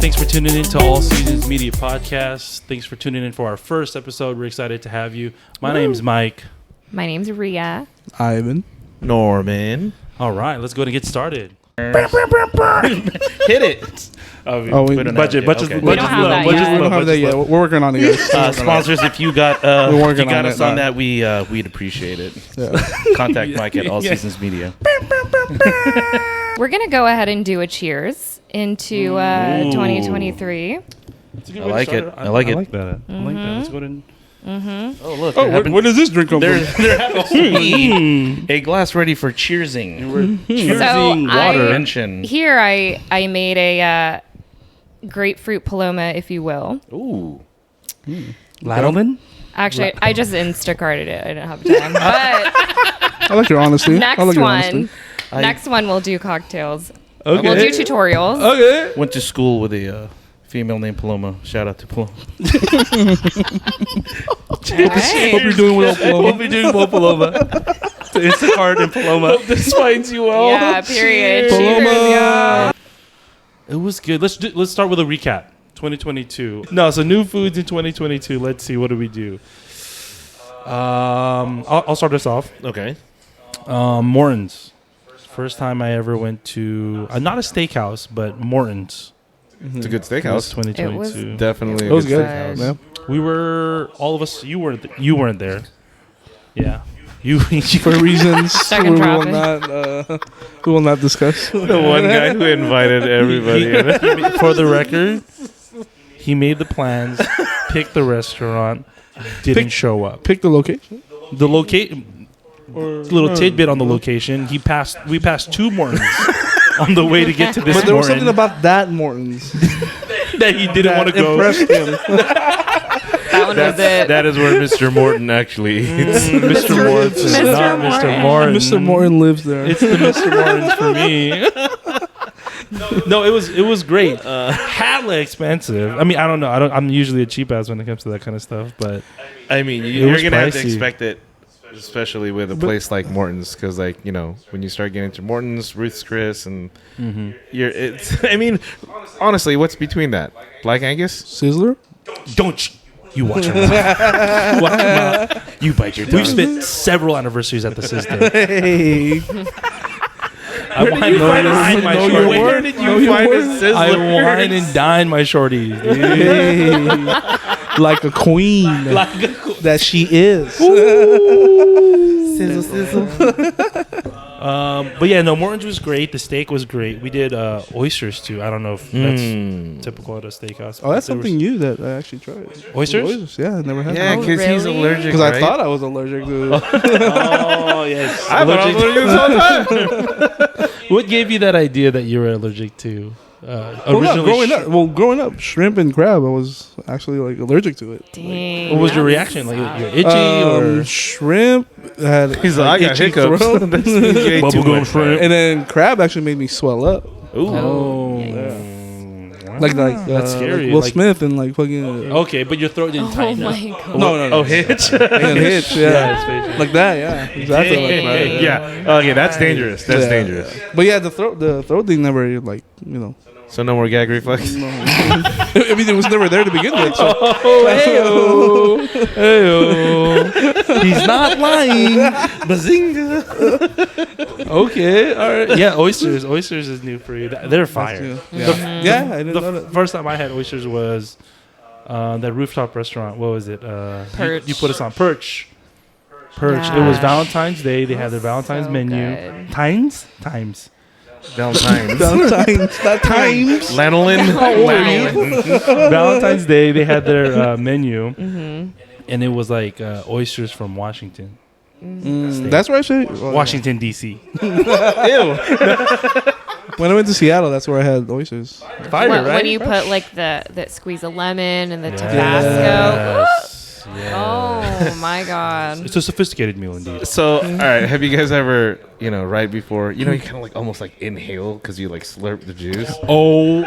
Thanks for tuning in to All Seasons Media Podcast. Thanks for tuning in for our first episode. We're excited to have you. My name's Mike. My name's Rhea. Ivan. Norman. All right, let's go and get started. Hit it. Budget. We don't have that yet. We don't have that yet. We're working on it, guys. Sponsors, if you got us on that, we'd appreciate it. Yeah. Contact Mike at All Seasons Media. We're going to go ahead and do a cheers into 2023. I like it. I like it. that. I like that. Let's go ahead and... Oh, look. Where does this drink come from? There happens to be a glass ready for cheersing. We're cheersing So water. Here I made a grapefruit paloma, if you will. Ooh. Ladelman? Actually, I just Instacarted it. I didn't have time. But I like your honesty. next I like your one, honesty. next one we'll do cocktails. Okay. We'll do tutorials. Okay. Went to school with a female named Paloma. Shout out to Paloma. Alright. Hope you're doing well, Paloma. We'll be doing Paloma. Instacart and Paloma. This finds you well. Yeah, period. Paloma. Cheers, y'all. It was good. Let's start with a recap. 2022. No, so new foods in 2022. Let's see. What do we do? I'll start us off. Okay. Morton's. First time I ever went to not a steakhouse, but Morton's. It's a good It was steakhouse. 2022. Definitely It a was good good. steakhouse. Yeah. We were all of us. You weren't there. Yeah. You For reasons Stuck in we traffic. will not discuss. The one guy who invited everybody. For the record, he made the plans, picked the restaurant, didn't show up. Pick the location. The location, little tidbit on the location. We passed two Mortons on the way to get to this But there was Morton something about that Morton's that he didn't want to that go. impressed him. That one was it. That is where Mr. Morton actually is. Mr. Morton, Mr. not Mr. Morton. Morton. Mr. Morton lives there. It's the Mr. Mortons for me. No, it was great. Hella expensive. I mean, I don't know. I'm usually a cheap ass when it comes to that kind of stuff, but I mean, It you're was going to have to pricey. expect it, especially with a place like Morton's, because, like, you know, when you start getting to Morton's, Ruth's Chris, and I mean, honestly, what's between that? Black Angus? Sizzler? don't you watch your mouth. Watch your mouth. You bite your We've spent several anniversaries at the sister. Hey. I wine and dine my Know your shorties. word. did Know you your find a word. Sizzler? I wine and dine my shorties, dude. Hey. Like a queen that she is. Sizzle, sizzle. But yeah, no, Morton's was great. The steak was great. We did oysters too. I don't know if that's typical at a steakhouse. Oh, that's but there something new that I actually tried. Oysters? Yeah, I never had Yeah, that. because he's really? allergic, Because right? I thought I was allergic to it. Oh yes. I thought I was allergic this whole time. What gave you that idea that you were allergic to? Growing up, shrimp and crab, I was actually like allergic to it. Dang. What was your that reaction? Like sucks. you're itchy or Shrimp had He's like, I got itchy hiccups. throat. That's you ate too Bubblegum much, shrimp. And then crab actually made me swell up. Ooh. Oh, Like that's scary. Like Will Like- Smith and like fucking Okay, but your throat didn't Oh tighten up. my god. no. Oh, hitch? and hitch, yeah. Yeah. Like that, yeah. Exactly like that. Yeah. Okay, that's dangerous. That's Yeah. dangerous. But yeah, the throat thing never like, So no more gag reflex? I mean, it was never there to begin with. So. Oh, hey-o. He's not lying. Bazinga. Okay, all right. Yeah, oysters. Oysters is new for you. They're fire. Yeah, I didn't know The that. first time I had oysters was that rooftop restaurant. What was it? Perch. You put us on Perch. Perch. It was Gosh. Valentine's Day. They had their Valentine's So menu. good. Times. Valentine's. Sometimes, not times. Lanolin. Valentine's Day. They had their menu, and it was like oysters from Washington. That's where I say Washington D.C. When I went to Seattle, that's where I had oysters. Fire, When, right? when you put like the squeeze of lemon and the Tabasco. Yes. Yes. Oh my god. It's a sophisticated meal indeed. So, all right, have you guys ever, right before, you kind of like almost like inhale because you like slurp the juice? Oh,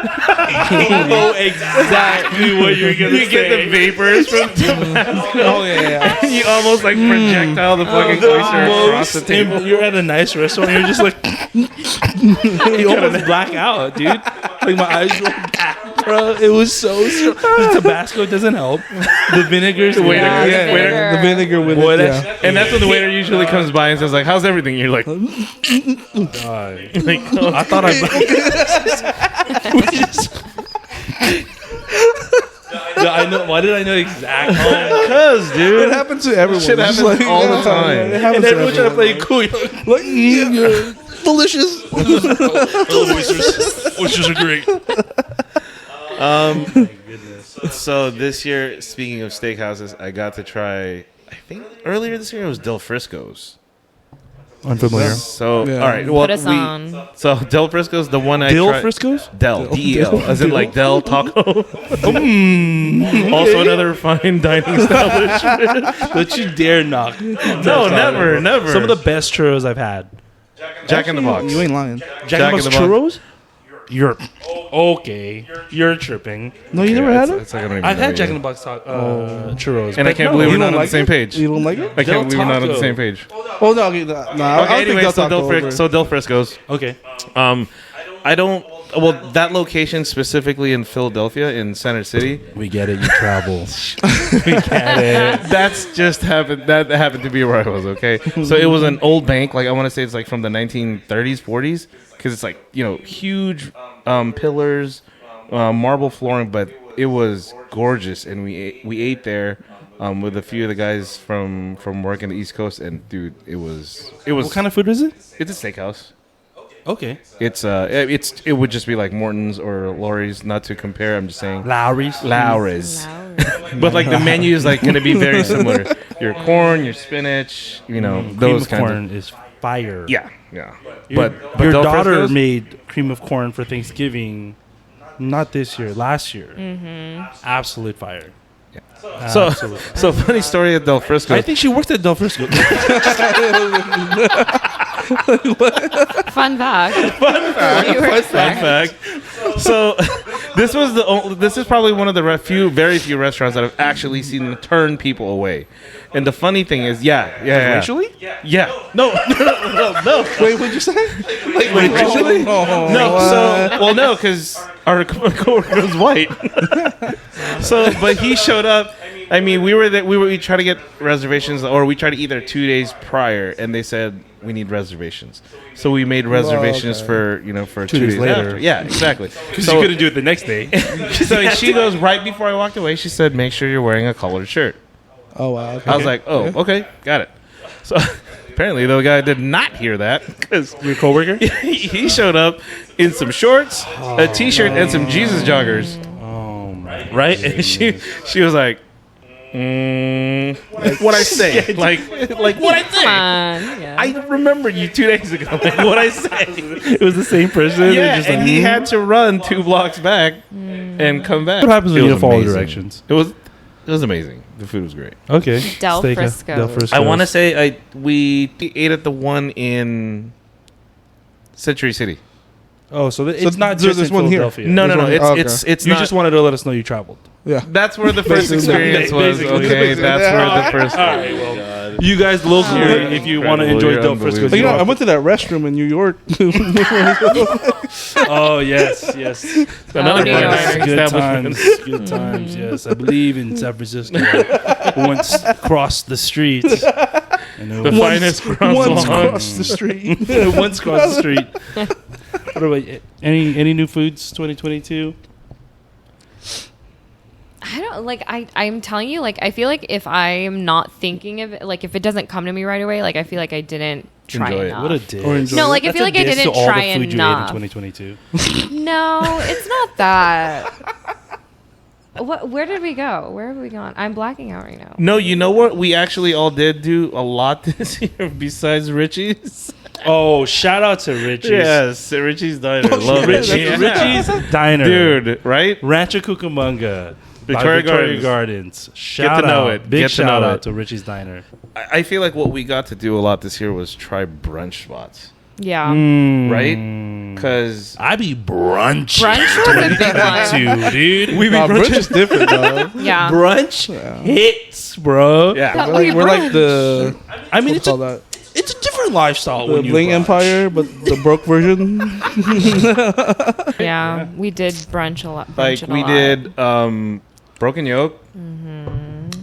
exactly what you're gonna You get the vapors from Tabasco. Oh yeah. You almost like projectile the fucking oyster across the table. You're at a nice restaurant. And you're just like, you almost black out, dude. Like my eyes. bro. It was so strong. The Tabasco doesn't help. The vinegar's The waiter, Yeah, waiter. The vinegar with Boy, it. that's- Yeah. And that's when the waiter usually comes by and says like, "How's everything?" You're like, God. like I thought I. No, I know. Why did I know exactly? because, dude. It happens to everyone. Shit It's happens all the yeah, time. It happens And to everyone trying to play everyone. cool. You're like, Like, delicious. oysters are great. So this year, speaking of steakhouses, I got to try. I think earlier this year it was Del Frisco's. Unfamiliar. So Yeah. all right, well, Put us on. so Del Frisco's the one I Dill tried. Frisco's? Del D-E-L, as in like Del Taco. Mm. Also another fine dining establishment. Don't you dare knock. No, never. Some of the best churros I've had. Jack in the Box. You ain't lying. Jack in in the the Box Box. churros? You're okay. You're tripping. No, you never had It's- it? it's like I don't even I've know had yet. Jack in the Box churros. And I but can't no, believe You we're not don't on like the same it? page. You don't like it? I can't Del believe we're not on the Taco. same page. Oh no, okay, no. I Okay, don't anyway, think so Del Taco. Del Frisco's. Okay. I don't. Well, that location specifically in Philadelphia, in Center City, We get it. You travel. We get it. that's just happened. That happened to be where I was. Okay, so it was an old bank. Like I want to say it's like from the 1930s, 40s, because it's like huge pillars, marble flooring, but it was gorgeous, and we ate there. With a few of the guys from work in the East Coast, and dude, it was What kind of food is it? it's a steakhouse. Okay. It would just be like Morton's or Lowry's, not to compare. I'm just saying Lowry's. Lowry's. But like the menu is like going to be very similar. Your corn, your spinach, Cream those of kind corn is fire. Yeah. Your, But your Del daughter Frisco's? made cream of corn for Thanksgiving. Not this year, last year. Absolute fire. So Absolute. so funny story at Del Frisco. I think she worked at Del Frisco. Fun fact. You were Fun fact. So this is probably one of the very few restaurants that I've actually seen turn people away. And the funny thing is, yeah. Racially? Yeah. No. Wait, what'd you say? Wait, racially? No, because our coworker was white. But he showed up. I mean, we tried to get reservations, or we tried to eat there 2 days prior, and they said we need reservations. So we made reservations for 2 days later. after. Yeah, exactly. Because you couldn't do it the next day. So she goes right before I walked away. She said, "Make sure you're wearing a collared shirt." Oh wow. Okay. I was like, "Oh, okay, got it." So apparently the guy did not hear that because Your coworker? he showed up in some shorts, a t-shirt, and some Jesus joggers. Oh my. Right? And she was like, what I say? like what I say? Come on. Yeah. I remember you 2 days ago. Like what I say? It was the same person. Yeah, just and like, he had to run 2 blocks back and come back. What happens when It you was don't follow amazing. directions? It was amazing. The food was great. Okay. Del Steak- Frisco's. Del Frisco's. I want to say we ate at the one in Century City. Oh, so it's not there's just this in one here. Philadelphia. No, There's one- it's You not. just wanted to let us know you traveled. Yeah. That's where the first Basically. experience was. Basically. Okay, that's where the first. All right, well, you guys locally, if you want to Incredible. enjoy You're Del Frisco's, But, you know, I you're went to that restroom in New York. Oh yes, yes. Another New fine York. dining Good establishment. times, good times. Yes, I believe in San Francisco. Once crossed the street, and it The was- finest Once croissant. across the street. once crossed the street. What about any new foods 2022? I don't like. I'm telling you, like, I feel like if I'm not thinking of it, like, if it doesn't come to me right away, like, I feel like I didn't try Enjoy it. enough. What a diss. Or enjoy No, it. like, I feel like I That's a diss didn't to all the try food you ate in enough. 2022. No, it's not that. Where did we go? Where have we gone? I'm blacking out right now. No, you know what? We actually all did do a lot this year besides Richie's. Oh, shout out to Richie's. Yes, Richie's Diner. Love Richie's, it. Richie's Diner. Dude, right? Rancho Cucamonga. Victoria Gardens. Shout to know out. it. Big Get to shout know out it. to Richie's Diner. I feel like what we got to do a lot this year was try brunch spots, Yeah. right? Because I be brunch. Brunch was a big one. Too, dude. we be Nah, brunch brunching. is different, though. Yeah. Brunch hits, bro. Yeah. That We're like brunch. the. I mean, What's it's called that? it's a different lifestyle The when you Bling brunch. Empire, but the broke version. Yeah, we did brunch a lot. Like brunching a we lot. did Broken Yoke.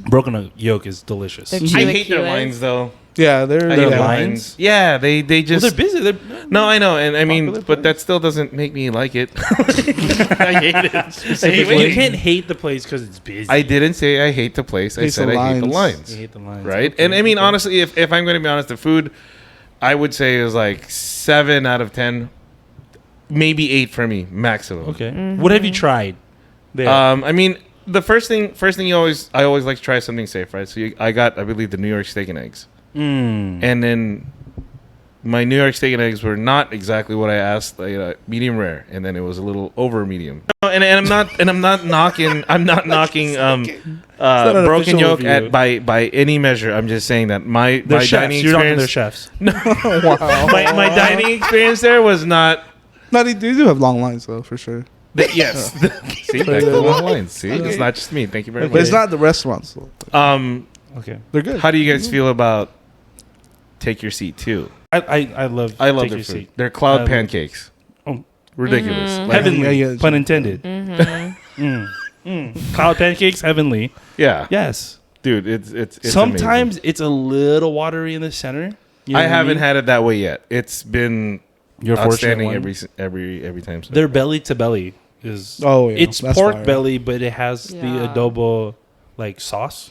Broken yolk is delicious. They're I hate their chilaquiles. lines though. Yeah, they're I hate Their their lines? lines. Yeah, they Well, just. they're busy. They're No, I know, and I mean, Popular but that still doesn't make me like it. I hate it. you can't hate the place because it's busy. I didn't say I hate the place. I Hate said the I hate the lines. lines. You hate the lines, Right? Okay, And I mean, okay. honestly, if I'm going to be honest, the food, I would say is like 7 out of 10, maybe 8 for me, maximum. Okay. What have you tried? There. I mean, the first thing I always like to try something safe, right? So I believe, the New York steak and eggs. And then my New York steak and eggs were not exactly what I asked, like, medium rare, and then it was a little over medium. And I'm not knocking an broken official yolk review. by any measure. I'm just saying that my They're chefs. dining You're talking their experience, chefs. Wow. my dining experience there was not. No, they do have long lines though, for sure. Yes. See, back to the long lines. See, it's not just me. Thank you very But it's much. not the restaurants. Though. Okay. They're good. How do you guys feel about Take Your Seat too? I love I love Take their Your food. Seat. They're cloud I- pancakes. Oh. Ridiculous. Like, Heavenly. Yeah, yeah. Pun intended. Cloud pancakes, heavenly. yeah, Yes. dude, it's Sometimes it's a little watery in the center. You know I what haven't mean? had it that way yet. It's been You're fortunate. outstanding One. every time. So. Their belly to belly is. Oh, yeah, It's that's pork fire. belly, but it has Yeah. the adobo like sauce,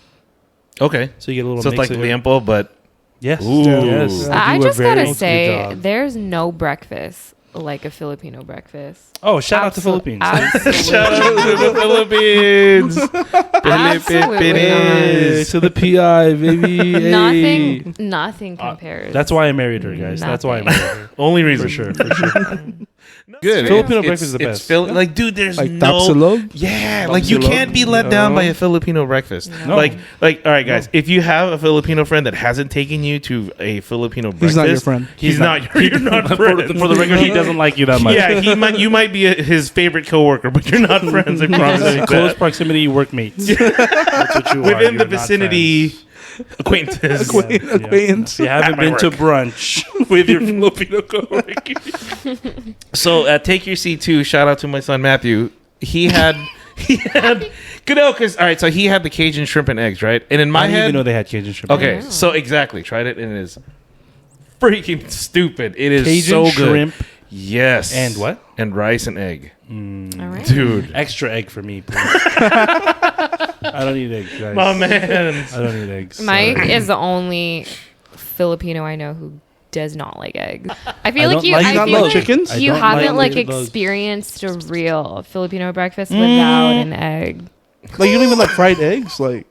Okay, so you get a little. so it's mix like of it. liempo, but Yes. Ooh. Yes. They I do a just very gotta good say, job. there's no breakfast like a Filipino breakfast. Oh, shout out to Absol- Philippines. absolutely. shout out to the Philippines. Absolutely Hey, not. to the PI, baby. Hey. Nothing compares. That's why I married her, guys. That's why I married her. Only reason For sure. For sure. Good. Filipino It's- breakfast is the it's best. Like, dude, there's Like no. Tapsilog? Yeah, like you Tapsilog? can't be let down by a Filipino breakfast. No. Like, all right, guys. If you have a Filipino friend that hasn't taken you to a Filipino breakfast, He's not your friend. He's not. You're not for, friends. for the record, he doesn't like you that much. Yeah, you might be his favorite coworker, but you're not friends. I promise you Close that. proximity workmates. That's what you are. Within You're the not vicinity, acquaintances. friends. Yeah. Acquaintance. If you haven't At my been to work. brunch with your Filipino coworker. So Take Your Seat too. Shout out to my son Matthew. He had good because all right. So he had the Cajun shrimp and eggs, right? And in my I didn't head, even know they had Cajun shrimp. okay, so exactly tried it and it is freaking stupid. It is Cajun so good. shrimp Yes, and what? And rice and egg, All right. dude. Extra egg for me, please. I don't need eggs, guys. My man. I don't need eggs. Mike Sorry. is the only Filipino I know who does not like eggs. I feel I like don't you. like- I not feel like like chickens? I you don't haven't like like those. experienced a real Filipino breakfast without an egg. Like you don't even like fried eggs. Like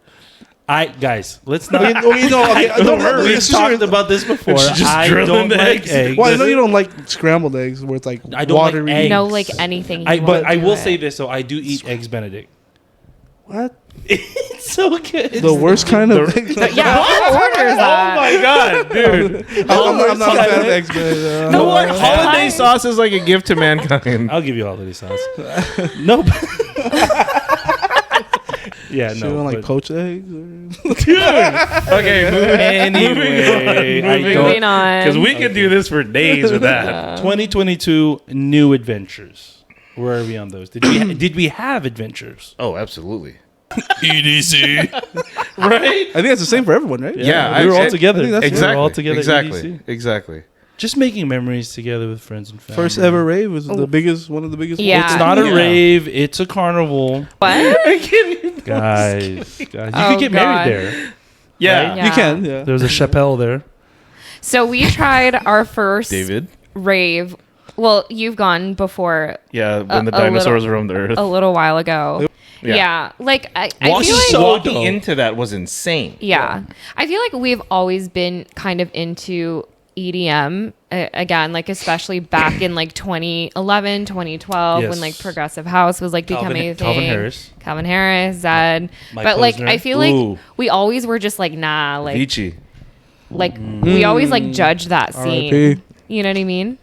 Guys, let's not. okay, We've talked about this before. Just I drilling don't the like eggs. eggs. Well, I know you don't like scrambled eggs where it's like I don't like watery. eggs. No, like anything. You But want I to will it. say this, though. I do eat eggs Benedict. What? It's so good. The worst kind of eggs. Yeah, who orders Oh that? my god, dude! I'm not a fan of eggs, but No, what? worst Holiday kind? sauce is like a gift to mankind. I'll give you holiday sauce. No. Yeah, you no. don't like but- poached eggs. Okay, Anyway, I Moving don't. on. because we could do this for days with that. 2022 new adventures. Where are we on those? Did we have adventures? Oh, absolutely. EDC. Right? I think it's the same for everyone, right? Yeah, we were I- all together. I think that's- We Exactly. were all together. Exactly. EDC. Exactly. Just making memories together with friends and family. First ever rave was the biggest, one of the biggest. Yeah. It's not a Yeah. rave. It's a carnival, What? guys. You Oh, could get God. married there. Yeah. Yeah. You can, yeah. There's a chapelle there. So we tried our first David. rave. Well, you've gone before Yeah, when the a dinosaurs little- roamed the earth. a little while ago. Yeah. Yeah, like I Walking, feel like so walking dope. into that was insane. yeah, I feel like we've always been kind of into EDM again, like especially back in like 2011, 2012 Yes. when like progressive house was like becoming a thing. Calvin Harris. Calvin Harris, Zed. Mike But like Posner. I feel like Ooh. we always were just like nah, like Vici. we always like judged that scene. R.I.P. You know what I mean?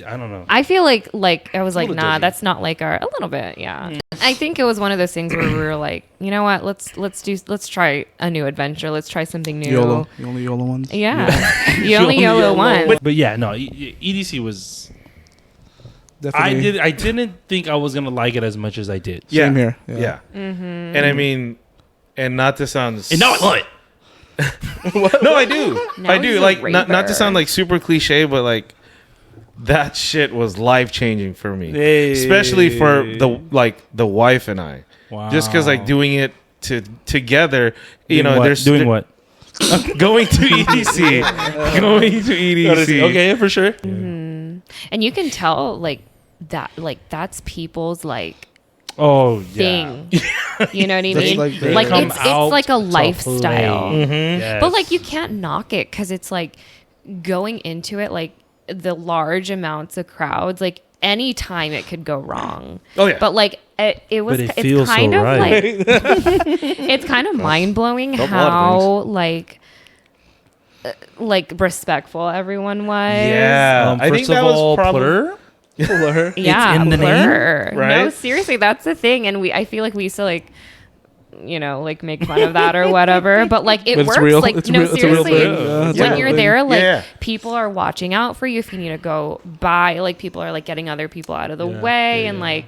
I don't know. I feel like I was like, little nah, dizzy. that's not like a little bit, yeah. I think it was one of those things where we were like, you know what, let's try a new adventure. Let's try something new. YOLO. The only YOLO ones. Yeah. You only YOLO one. But yeah, no, EDC was. Definitely. I didn't think I was gonna like it as much as I did. Same here. Yeah. Mm-hmm. And I mean, and not to sound. And now I love it. No, I do. Now I do. he's a Like not to raver. sound like super cliche, but like that shit was life changing for me, Hey. especially for the wife and I. Wow. Just because like doing it together, you Doing know, what? there's doing what? going to EDC, going to EDC. Okay, for sure. And you can tell that's people's like Oh yeah. thing. You know what I That's mean? like the- Like Come it's out like a to lifestyle. play. Mhm. Yes. But like you can't knock it because it's like going into it, like the large amounts of crowds, like any time it could go wrong. Oh yeah. But like it was, But it it's feels kind so of right. like it's kind of mind blowing Couple other how like respectful everyone was. Yeah. I think first that of was all, probably. Plur. Plur. Yeah, in the name, Blur. No, right? seriously, that's the thing, and I feel like we used to like, you know, like make fun of that or whatever, but like it But it's works. real. Like It's no, real. It's a real seriously, thing. Yeah, it's a when real you're thing. there, like Yeah. people are watching out for you if you need to go by. Like people are like getting other people out of the Yeah, way, yeah, and yeah. like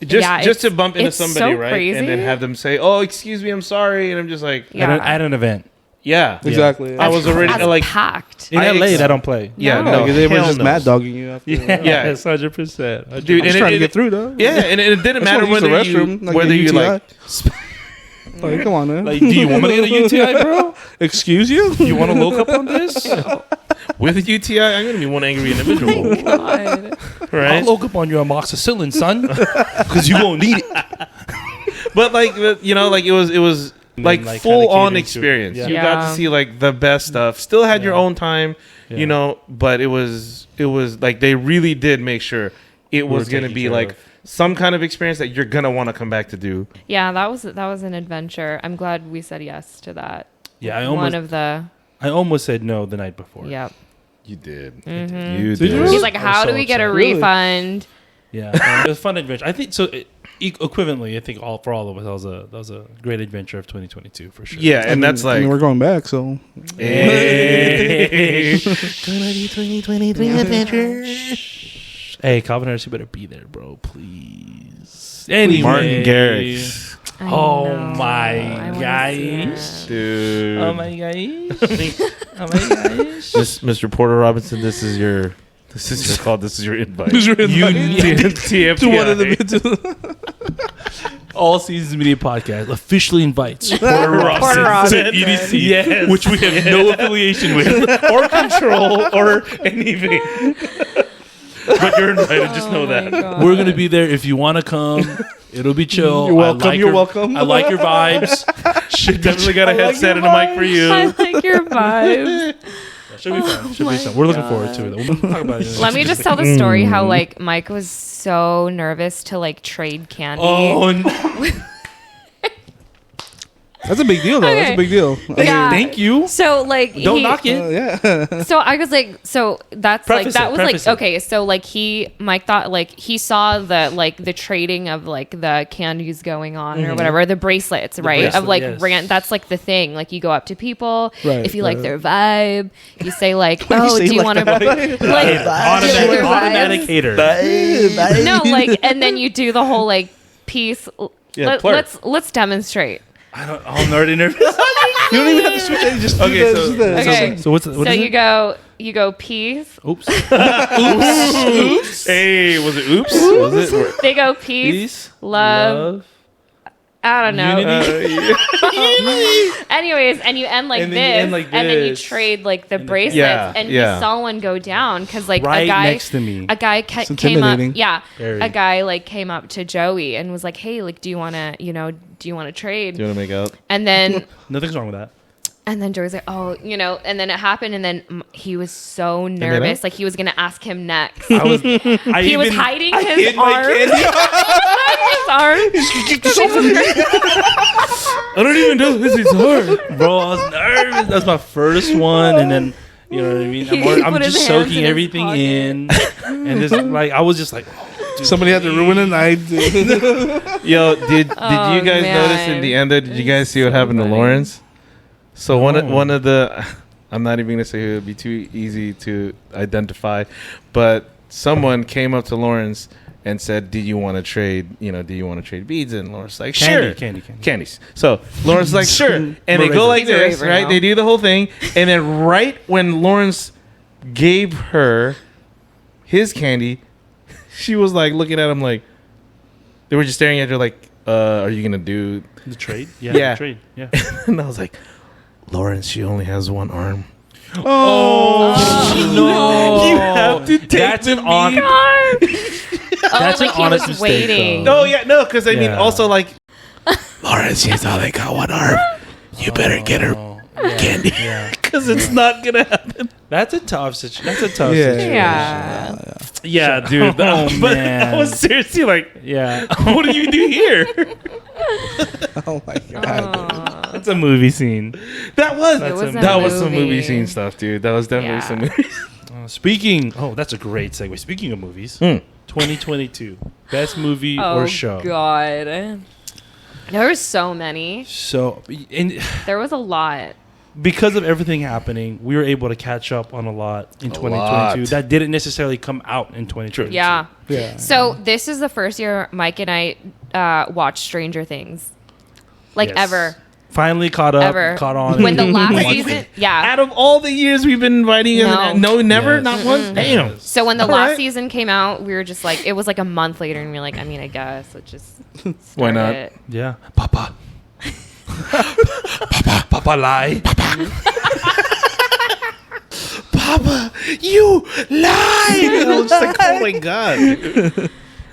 Just Yeah, just to it's- bump into it's somebody, so right? crazy. And then have them say, "Oh, excuse me, I'm sorry," and I'm just like, yeah, At an event. yeah. Exactly. I was already That's like, packed. In I LA, ex- I don't play. yeah, No. no, Because they were hell just no. mad dogging you after. Yeah. it's 100%. Dude, I'm just and trying to it- get through though. Yeah, and it didn't I just matter wanna use the whether you restroom, like whether a you UTI. like Like, come on, man. Like, do you want me to get a UTI, bro? Excuse you? You want to look up on this? with a UTI. I'm gonna be one angry individual, God. right? I'll look up on your amoxicillin, son, because you won't need it. But like you know, like it was like, like, full kinda on catering to it. experience. Yeah. You got Yeah. to see like the best stuff. Still had your Yeah. own time, Yeah. you know, but it was like they really did make sure it was were gonna taken be care like of. some kind of experience that you're gonna want to come back to do. Yeah, that was an adventure. I'm glad we said yes to that. Yeah, I One of the almost said no the night before. yep. You did. Mhm. You Did you? did. He's like, I was how so do we get a upset. Really? refund? Yeah, it was a fun adventure. I think so. Equivalently, I think for all of us, that was a great adventure of 2022 for sure. Yeah, and that's like we're going back, so hey. 2023 adventure. Hey, Calvin Harris, you better be there, bro. Please. Anyway, Martin Garrix. I Oh know. my I wanna see guys. it. Dude. Oh my gosh. Oh my gosh. Mr. Porter Robinson, this is your invite. You need to one of the All Seasons Media Podcast officially invites Porter Porter Robinson to Robinson. EDC, Yes. which we have no affiliation with or control or anything. But you're invited, just know Oh my that. God. We're gonna be there if you want to come. It'll be chill. You're welcome, I like you're your- welcome. I like your vibes. Definitely got a headset and a mic for I you. like your vibes. Should be fun. Should be fun. We're looking forward to it. We'll talk about it. Let me just tell the story how like Mike was so nervous to like trade candy. Oh, no. That's a big deal, though. That's Okay. a big deal. Yeah. Thank you. So like Don't knock it. Yeah. So I was like, so that's Preface like that it, was preface like it. okay. So like Mike thought like he saw the trading of like the candies going on or whatever, the bracelets, right? bracelet, Of like yes. that's like the thing. Like you go up to people, Right, if you like right. their vibe, you say like, Why do you oh, say do you like want to that? like Automatic hater. no like, and then you do the whole like piece. Yeah, plur. Let's demonstrate. I'm already nervous. You don't even have to switch it. You just do Okay, that, so- just that. Okay. So what So is you it? go peace. Oops. Hey, was it oops? Was it? They go peace, Peace. love. I don't know. Unity. Anyways, and you end like And this, then you end like and then you this. trade like the And the- bracelets, Yeah, and yeah. you saw one go down because like Right a guy next to me. a guy It's came up, intimidating. yeah, Very. a guy like came up to Joey and was like, "Hey, like, do you want to trade?" Do you want to make out? And then Nothing's wrong with that. Joey's like, "Oh, and then it happened, and then he was so made nervous, out? like he was gonna ask him next. I was. He was hiding his hid my arm. candy. His arm. I don't even know this is hard. Bro, I was nervous. That's my first one, and then You know what I mean? He I'm put his just hands soaking in his everything pocket. in, and just like I was just like, oh, dude, Somebody had to ruin the night. Yo, did you Oh, guys notice in man. the end? Did you guys see what happened to funny. Lawrence? So one No. of the, I'm not even gonna say it would be too easy to identify, but someone came up to Lawrence and said, "Do you want to trade? Do you want to trade beads?" And Lawrence like, "Sure, candy. candies." So Lawrence is like, "Sure," and they go Raver. like He's a this, raver right? now. They do the whole thing, and then right when Lawrence gave her his candy, she was like looking at him like they were just staring at her like, "Are you gonna do?" The trade, yeah, Yeah. The trade, yeah. And I was like, "Lawrence, she only has one arm." Oh, no! You have to take That's the an on. That's an like he honest was mistake, waiting. though. No, yeah, no, because I mean, Yeah. also like, Lawrence, she's only got one arm. You better get her candy, Yeah, because it's not gonna happen. that's a tough situation. That's a tough Yeah. situation. Yeah. Yeah, dude. Oh, but man. I was seriously like, Yeah, what do you do here? Oh my god. that's a movie scene. That was It was a that was some movie movie. scene stuff, dude. That was definitely Yeah. some movies. That's a great segue. Speaking of movies, Hmm. 2022 best movie Oh or show. God. There were so many. So, and There was a lot. because of everything happening, we were able to catch up on a lot in 2022 lot. that didn't necessarily come out in 2022. Yeah. Yeah. So this is the first year Mike and I watched Stranger Things. Like Yes. ever. Finally caught up, Ever. caught on. When the last Watched season. it. Yeah. Out of all the years we've been inviting you, No. never, Yes. not once. Damn. So when the All last right. season came out, we were just like, it was like a month later, and we were like, I mean, I guess let's just Why start not? it. Yeah, Papa. Papa lie. Papa, you lied. I was just like, oh my god.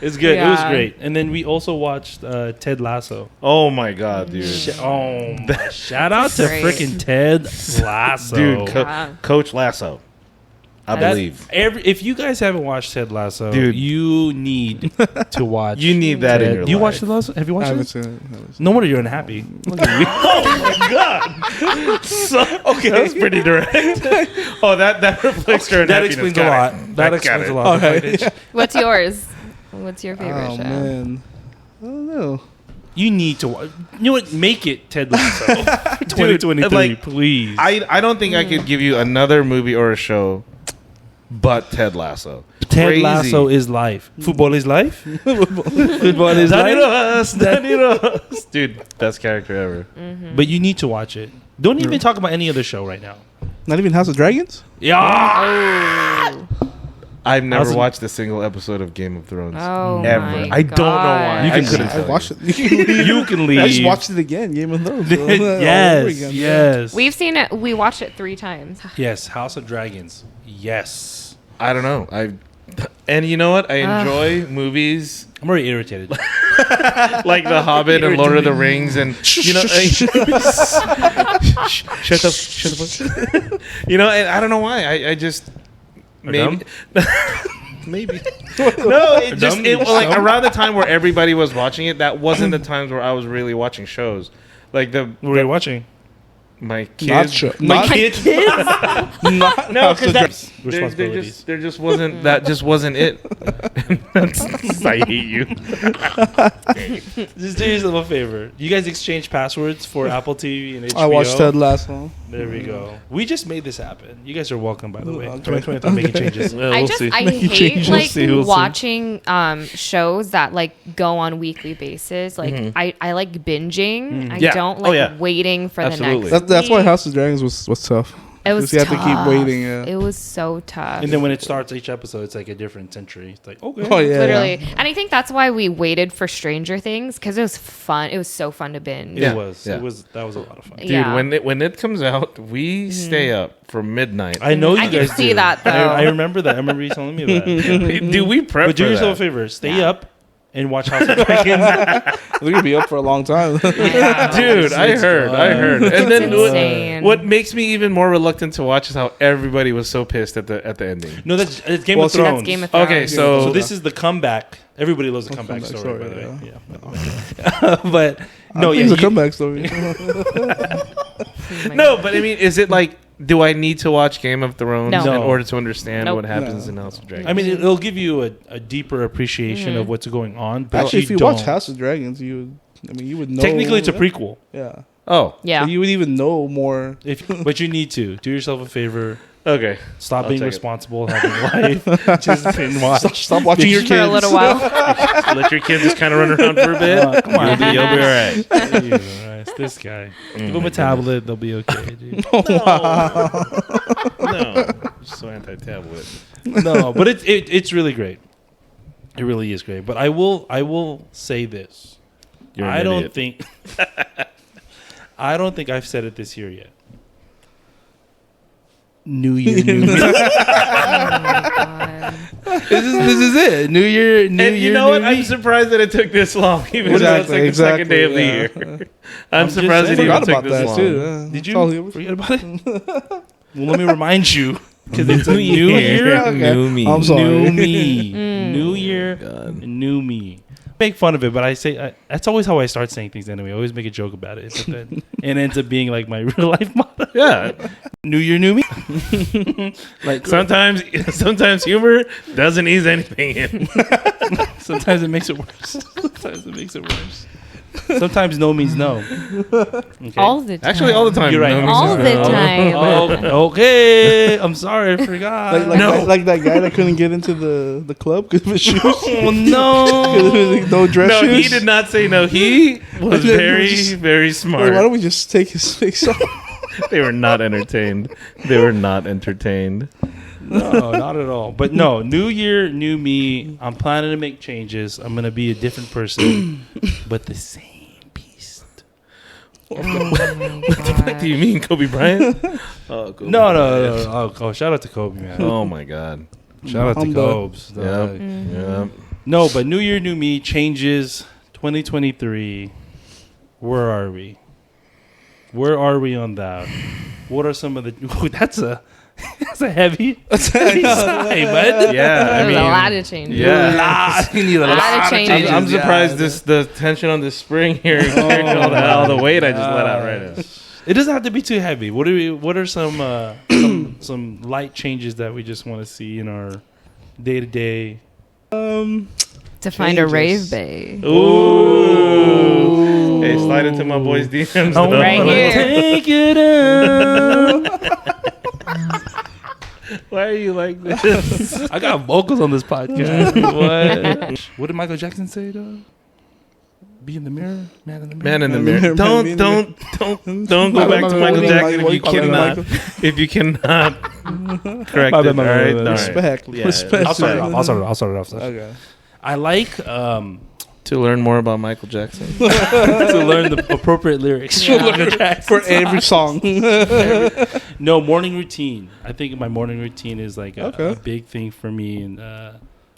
It's good. It was Yeah. great. And then we also watched Ted Lasso. Oh my god, dude. Shout out to Great. freaking Ted Lasso, Dude, Yeah. Coach Lasso. I That's- believe. If you guys haven't watched Ted Lasso, Dude. you need to watch. You need that in Ted. your You life. watched Ted Lasso? Have you I watched haven't it? seen it. No wonder you're unhappy. Look at you. Okay, that's pretty direct. Oh, that reflects your That unhappiness. explains a Got lot. it. That Got explains it. a lot. Okay. What's yours? What's your favorite Oh show? man. I don't know. You need to watch. You know what? Make it Ted Lasso. 2023, like, please. I don't think I could give you another movie or a show but Ted Lasso. Ted Crazy. Lasso is life. Football is life. Football is Danny life. Ross, Danny Ross. Dude, best character ever. But you need to watch it. Don't even talk about any other show right now. Not even House of Dragons. Yeah. Oh. I've never How's it- watched a single episode of Game of Thrones. Oh Ever. my I don't know why. God. You can I couldn't leave. tell I watched you. it. You can leave. I just watched it again. Game of Thrones. all over yes. again. Yes. We've seen it. We watched it 3 times. Yes. House of Dragons. Yes. I don't know. And you know what? I enjoy movies I'm already irritated. like The Hobbit and Lord of the Rings, and you know, shut up. You know, and I don't know why. I just maybe maybe no. It just dumb? like around the time where everybody was watching it. That wasn't the times where I was really watching shows. Like What were you watching? my Not kids. show. My Not, kids. not No, House because of Dragons. Responsibilities. there just wasn't that just wasn't it. I hate you. Just do yourself a favor. You guys exchange passwords for Apple TV and HBO. I watched Ted Lasso. There we go. We just made this happen. You guys are welcome, by the way. Okay. 2023 making changes. Well, I we'll just see. I Make hate changes. like We'll see. watching shows that like go on weekly basis. Like I like binging. I Yeah. don't Oh, like yeah. waiting for Absolutely. the next. That's why week. House of Dragons was tough. It was 'Cause you have to keep tough. waiting, yeah. It was so tough. And then when it starts each episode, it's like a different century. It's like, okay. Oh yeah, Literally. yeah. And I think that's why we waited for Stranger Things because it was fun. It was so fun to binge. It Yeah. was. Yeah. It was. That was a lot of fun. Dude, Yeah. when it comes out, we stay up for midnight. I know you I can guys see do. that, though. I remember that. I remember you telling me that. Yeah. Do we prep But do for yourself that? a favor. Stay Yeah. up and watch House of Dragons. We're gonna be up for a long time. Yeah. Dude, I heard. And It's then insane. what makes me even more reluctant to watch is how everybody was so pissed at the ending. No, that's it's Game Well, of see, Thrones. That's Game of Thrones. Okay, So this is the comeback. Everybody loves the comeback story, by the way. Yeah. But no, I think yeah. it's a you- comeback story. Oh my No, but I mean, is it like Do I need to watch Game of Thrones No. in order to understand Nope. what happens in House of Dragons? I mean, it'll give you a deeper appreciation of what's going on. But Actually, if you don't. watch House of Dragons, you would know. Technically, it's a prequel. Yeah. oh, Yeah. So you would even know more. But you need to do yourself a favor. okay. Stop I'll being check it. responsible and having a life. Just and watch. Stop watching your For kids. a little while. Let your kids just kind of run around for a bit. Come on, You'll be all right. Jesus Christ, this guy. Give them a tablet, they'll be okay. Dude. No, so anti-tablet. No, but it's really great. It really is great. But I will say this. You're an I don't idiot. think I don't think I've said it this year yet. New Year, New Me. Oh my God. This is it. New Year, New And Year. you know what? New I'm me. surprised that it took this long, even though it's like the second day of the yeah. year. I'm surprised saying. it even Forgot took about this that long. too. Yeah. Did It's all you good. forget about it? Well, let me remind you, because it's a new year, Okay. New me. I'm sorry. new me, new year, God. new me. Make fun of it, but I say that's always how I start saying things. Anyway, I always make a joke about it, but then it ends up being like my real life motto. Yeah. New year, new me. Like Sometimes humor doesn't ease anything in. sometimes it makes it worse. Sometimes it makes it worse. Sometimes no means no. Okay. All the time. Actually, all the time. You're right. No, All the time. Oh, okay. I'm sorry, I forgot. Like that guy that couldn't get into the club because of his shoes. Oh no. No dress No, shoes. he did not say no. He was very, very Like, smart. why don't we just take his face off? They were not entertained. They were not entertained. No, not at all. But no, new year, new me. I'm planning to make changes. I'm gonna be a different person, but the same beast. Oh my What do you mean, Kobe Bryant? Oh, Kobe No. Bryant. Oh, shout out to Kobe, man. Oh my God. Shout out to I'm done. Cobes. Yep. Yep. No, but new year, new me. Changes. 2023. Where are we? Where are we on that? What are some of the? Ooh, that's a heavy sigh, bud. Yeah, I There's mean, a lot of changes. yeah. You need A lot of changes. I'm surprised the tension on this spring here carried all the weight I just let out right now. It doesn't have to be too heavy. What are some some light changes that we just want to see in our day to day? To find a rave bay. Ooh. Hey, slide into my boy's DMs. I though. Right wanna here. Take it out. Why are you like this? I got vocals on this podcast. What did Michael Jackson say though? Be in the mirror, man in the mirror. Man in the Man, mirror. man, man, Don't go back to Michael Jackson Why if you you call him cannot. Michael? If you cannot correct My bad, it. my All bad, right. my bad. All right. Respect. Yeah, Respect. I'll start it off. Okay. I like To learn more about Michael Jackson. to learn the appropriate lyrics Yeah. from Michael Jackson. For every song. No, morning routine. I think my morning routine is like a Okay. big thing for me. And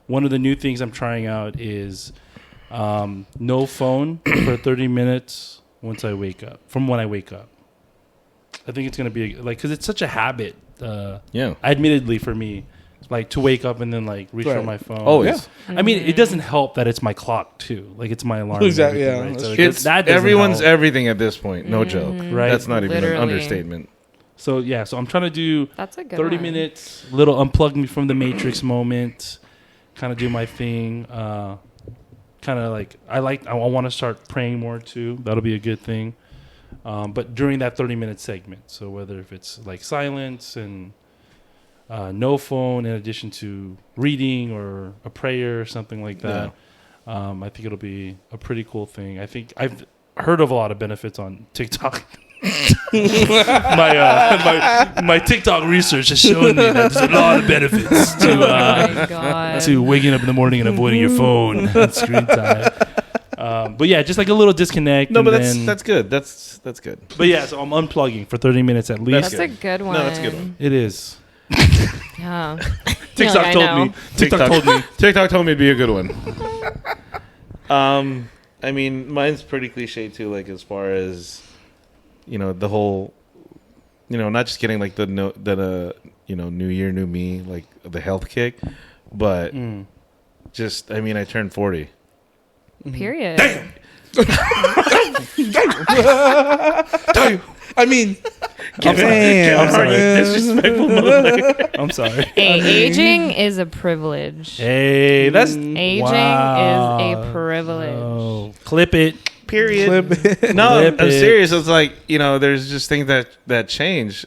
one of the new things I'm trying out is no phone for 30 minutes once I wake up. From when I wake up. I think it's going to be because it's such a habit. Yeah. Admittedly for me, like to wake up and then like reach for Right. my phone. Always. I mean, it doesn't help that it's my clock too. Like it's my alarm. Exactly, And yeah, everything, right? that's So true. It's that doesn't everyone's help. everything at this point. No joke. Right. That's not even Literally. an understatement. So yeah, so I'm trying to do That's a good 30 one. minutes, little unplug me from the Matrix moment, kind of do my thing. Kind of like I want to start praying more too. That'll be a good thing. But during that 30-minute segment, so whether if it's like silence and no phone, in addition to reading or a prayer or something like that, I think it'll be a pretty cool thing. I think I've heard of a lot of benefits on TikTok. my TikTok research has shown me that there's a lot of benefits Oh my God. to waking up in the morning and avoiding your phone and screen time. But yeah, just like a little disconnect. No, and but then, that's good. That's good. But yeah, so I'm unplugging for 30 minutes at least. That's a good one. No, that's a good one. It is. Yeah. TikTok I told know. me. TikTok told me. TikTok told me it'd be a good one. I mean, mine's pretty cliche too. Like as far as the whole, not just getting like the New Year, New Me, like the health kick, but just I turned 40. Period. I mean, I'm sorry. I'm sorry. man. Disrespectful motherfucker. I'm sorry. Hey, aging is a privilege. Hey, that's Aging wow. is a privilege. Oh, clip it. Period. Clip it. No, Clip I'm it. serious. It's like, there's just things that change.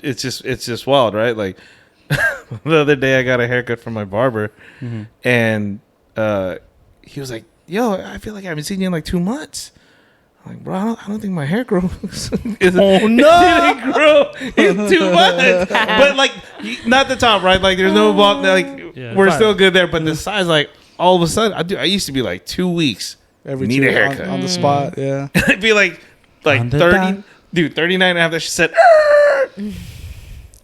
It's just wild, right? Like the other day I got a haircut from my barber, and he was like, "Yo, I feel like I haven't seen you in like 2 months." I'm like, bro, I don't think my hair grows. Oh no! It didn't grow in 2 months. But like, not the top, right? Like, there's no ball. Like, Yeah, we're fine. still good there. But the size, like, all of a sudden, I used to be like 2 weeks. Every Need two a haircut. on the spot. Yeah. I'd be like On the 30, dot. dude, 39 after she said,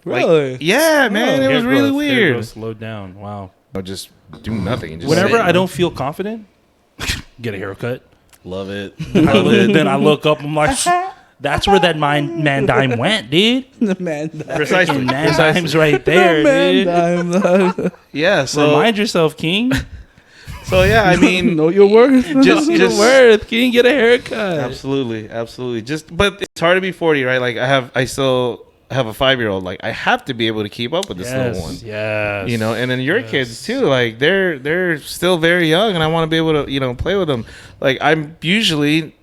Really? yeah, man, it Hair was really growth, hair weird. growth slowed down. Wow. I'll just do nothing. And just Whenever sit. I don't feel confident, get a haircut. Love it. Then I look up. I'm like, that's where that man dime went, dude. The man. Precisely. Fucking man dime's right there, Man, dude. dime. Yeah, so Remind yourself, King. I mean, know your worth. just- Know your worth, King. Get a haircut. absolutely. But it's hard to be 40, right? Like I still have a 5-year-old. Like, I have to be able to keep up with this little one. Yes. And then your kids too, like they're still very young, and I want to be able to play with them. Like, I'm usually,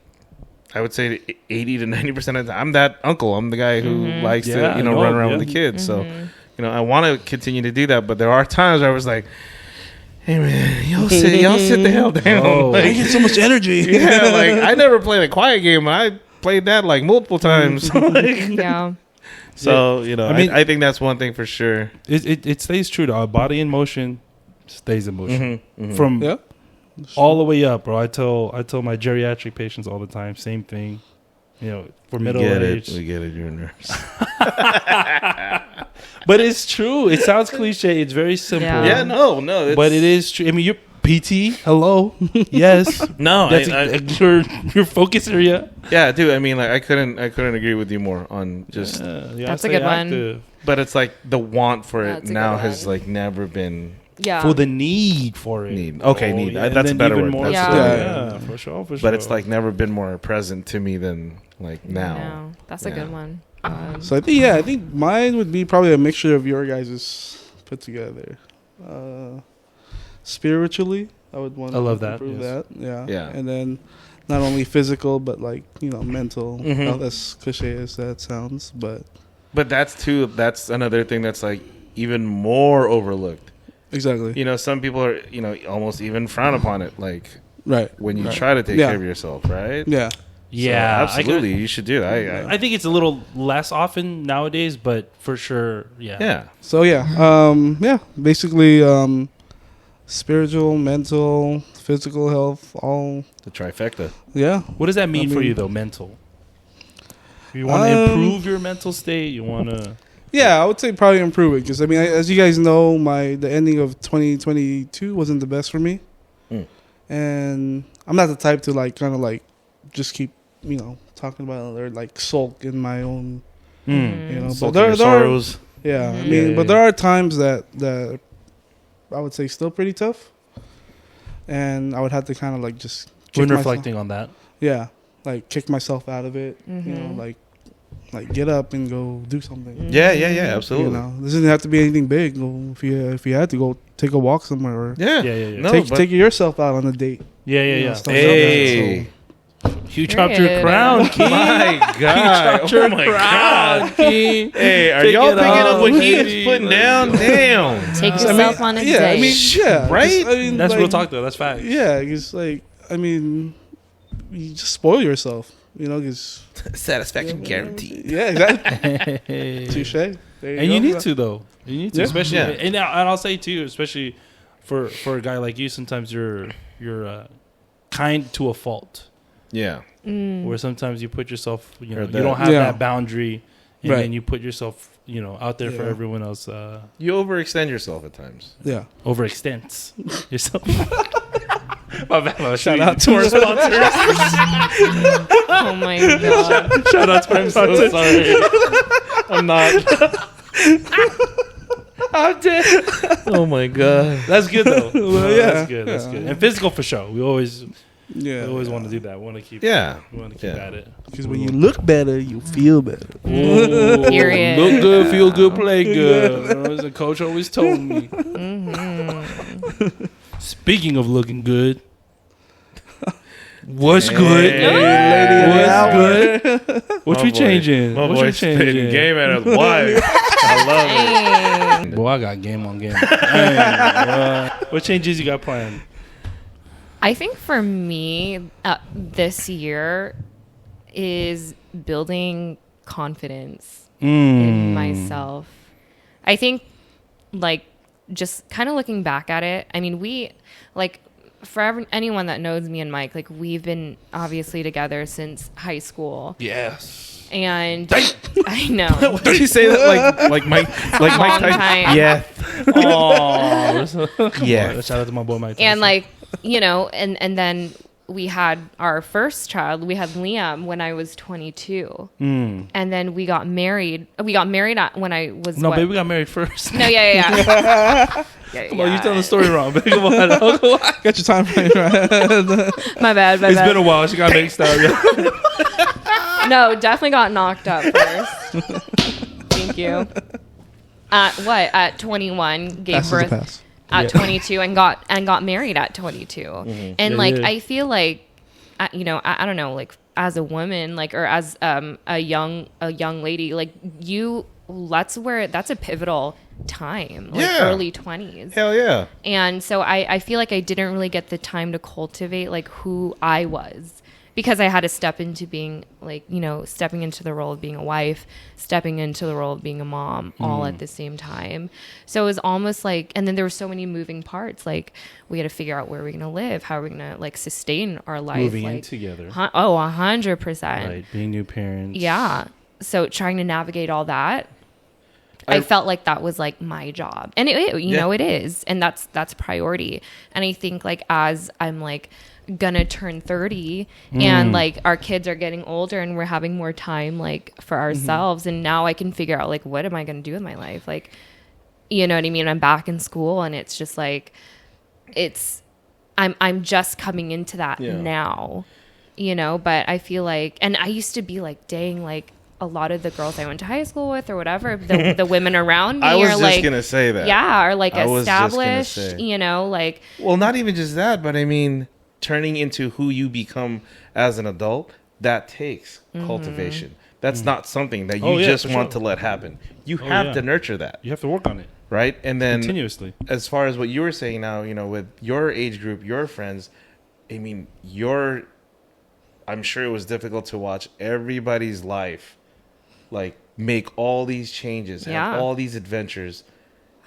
I would say 80 to 90% of the time, I'm that uncle. I'm the guy who likes to Yeah, run around with the kids. So I want to continue to do that, but there are times where I was like, hey man, y'all sit the hell down. Oh. I Like, get so much energy. yeah, like I never played a quiet game. I played that like multiple times. Like, Yeah. so I mean- I think that's one thing for sure. It stays true to our body in motion. Stays in motion from Yeah. all the way up, bro. I tell my geriatric patients all the time, same thing. For middle age. We get it. You're a nurse. But it's true. It sounds cliche. It's very simple. Yeah. Yeah, no. It's, But it is true. I mean, you're PT. Hello. Yes. no. That's your focus area. Yeah, dude. I mean, like I couldn't agree with you more on just. That's a good one. But it's like the want for it That's a now good has one. like never been Yeah. For the need for it. need. Okay, need. Yeah, That's a and then better even word. more That's so. Yeah. Yeah, for sure. But it's like never been more present to me than like now. No, that's a Yeah. good one. So I think mine would be probably a mixture of your guys' put together. Spiritually, I would want. I love that, Improve yes. that. Yeah. Yeah. And then not only physical, but like mental. Mhm. Not as cliche as that sounds, but But that's another thing that's like even more overlooked. exactly. Some people are almost even frown upon it. Like Right. when you Right. try to take Yeah. care of yourself, right? Yeah. Yeah, So, absolutely. You should do that. I think it's a little less often nowadays, but for sure, yeah. Yeah. So basically, spiritual, mental, physical health, all. The trifecta. Yeah. What does that mean for mean- you though, mental? You want to improve your mental state? You want to? Yeah, I would say probably improve it because as you guys know, the ending of 2022 wasn't the best for me, and I'm not the type to just keep talking about it or like sulk in my own but Sulking there your are sorrows. but there are times that I would say still pretty tough, and I would have to kind of like just When kick reflecting on that, like kick myself out of it, like get up and go do something. Yeah. Absolutely. This doesn't have to be anything big. Go, if you had to go take a walk somewhere, or Yeah. Yeah. No, take yourself out on a date. yeah. Stuff like that. Hey. You dropped your crown, King. My God. Dropped your Oh my crown, God. King. Hey, are Take y'all it picking up off, what lady. he's putting down? Damn. Take So, yourself on a yeah, date. Right? That's real talk, though. That's facts. Yeah, it's like you just spoil yourself. Because Satisfaction guaranteed. yeah, exactly. Touche. There And you need to though. You need to, Yeah. especially. Yeah. And I'll say too, especially for a guy like you. Sometimes you're kind to a fault. Yeah. Where sometimes you put yourself, you Heard that. don't have Yeah. that boundary, and Right. then you put yourself, out there for Yeah. everyone else. You overextend yourself at times. Yeah. Overextends yourself. My bad. Shout out to our sponsors. Oh my god. Shout out to our sponsors. Sorry. I'm not. I'm dead. Oh my God. That's good though. Well, yeah. That's good. That's Yeah. good. And physical for sure. We always Yeah. I always want to do that. We want to keep. Yeah. We want to keep Yeah. at it. Because when you look better, you feel better. Period. Look good, feel good, play good. As the coach always told me. Speaking of looking good, what's good? What's good? What you changing? My What you boy's spitting changing? game at us. Why? I love it. Dang. Boy, I got game on game. Dang, what changes you got planned? I think for me, this year is building confidence in myself. I think, like, just kind of looking back at it, I mean, we, like, for anyone that knows me and Mike, like, we've been obviously together since high school. Yes. And I know. Did you say that like Mike Long Tyson? time. Yeah. Oh, Yeah. Shout out to my boy Mike Tyson. And, like, you know, and then we had our first child. We had Liam when I was 22. And then we got married. We got married when I was, no, what? baby, we got married first. No, yeah. Come on, you telling the story wrong, baby. Come on. Got your time frame right. My bad. It's been a while. She got mixed up. No, definitely got knocked up first. Thank you. At 21, gave Pass is a birth pass. at 22, and got married at 22. And Yeah, like, yeah. I feel like, you know, I don't know, like, as a woman, like, or as a young lady, like, that's a pivotal time, like, Yeah. early 20s. Hell yeah. And so I feel like I didn't really get the time to cultivate, like, who I was, because I had to step into being, like, you know, stepping into the role of being a wife, stepping into the role of being a mom, all at the same time. So it was almost like, and then there were so many moving parts. Like, we had to figure out where we're going to live, how we're going to, like, sustain our life. Moving like, in together. 100%. Right. Being new parents. Yeah. So trying to navigate all that, I felt like that was, like, my job, and you know, it is, and that's priority. And I think, like, as I'm, like, gonna turn 30 and, like, our kids are getting older and we're having more time, like, for ourselves, and now I can figure out, like, what am I gonna do with my life, like, you know what I mean? I'm back in school, and it's just like, I'm just coming into that now, you know. But I feel like, and I used to be like, dang, like, a lot of the girls I went to high school with or whatever, the women around me I was are just like, gonna say that. yeah, are like I was just gonna established, say. you know, like, Well, not even just that, but I mean, turning into who you become as an adult, that takes cultivation. That's not something that you just want to let happen. You have to nurture that, You have to work on it right? And then continuously. as far as what you were saying now, you know, with your age group, your friends, I mean, I'm sure it was difficult to watch everybody's life, like, make all these changes, have all these adventures,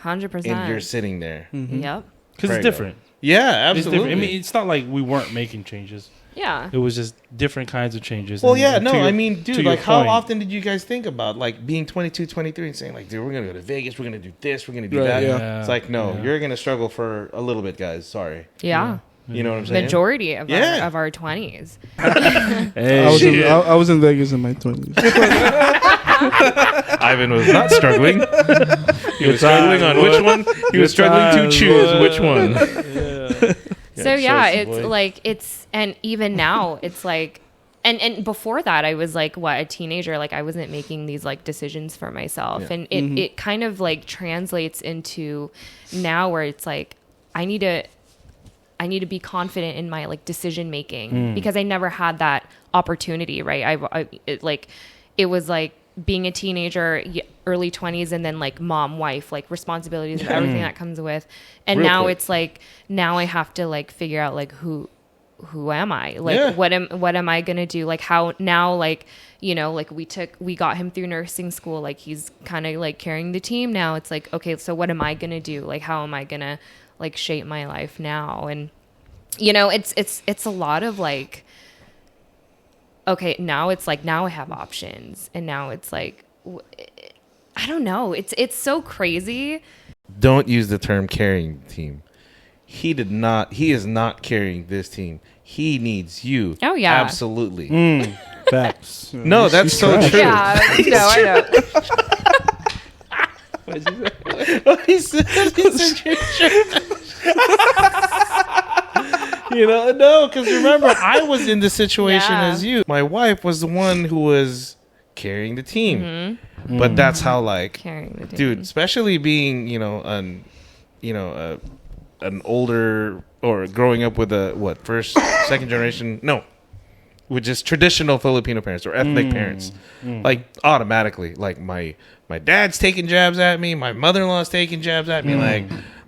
100%. and you're sitting there. Yep. Because Prego. it's different. Yeah, It's absolutely. different. I mean, it's not like we weren't making changes. Yeah. It was just different kinds of changes. Well, And- yeah, and no, to your- I mean, to dude, your like, how point. often did you guys think about, like, being 22, 23 and saying, like, dude, we're going to go to Vegas, we're going to do this, we're going to do Right, that? yeah. It's like, no, Yeah. you're going to struggle for a little bit, guys. Sorry. Yeah. You know what I'm saying? Majority of Yeah. our 20s. Hey, I was in Vegas in my 20s. Ivan was not struggling. He was struggling on which one? He was struggling to choose which one. So yeah, choice, it's boy. like, and even now it's like, and before that I was like, a teenager, like, I wasn't making these, like, decisions for myself. Yeah. And it kind of, like, translates into now where it's like, I need to be confident in my, like, decision making, because I never had that opportunity, right? It was like being a teenager, early 20s, and then, like, mom, wife, like, responsibilities and everything that comes with. And Real now quick. it's like, now I have to, like, figure out, like, who am I? Like, Yeah. what am I gonna do? Like, how now, like, you know, like, we got him through nursing school, like, he's kind of, like, carrying the team now. It's like, okay, so what am I gonna do? Like, how am I gonna, like, shape my life now? And, you know, it's a lot of, like, okay, now it's like, now I have options, and now it's like, I don't know, it's so crazy. Don't use the term carrying team. He is not carrying this team. He needs you. Oh, yeah. Absolutely. Facts. No, that's so true. Yeah, I know. What he said, he said you're You know, no, because remember, I was in the situation Yeah. as you. My wife was the one who was carrying the team, but that's how, like, Carrying the dude, especially being, an older or growing up with a first, second generation, no, with just traditional Filipino parents or ethnic parents, like automatically, like my dad's taking jabs at me, my mother-in-law's taking jabs at me,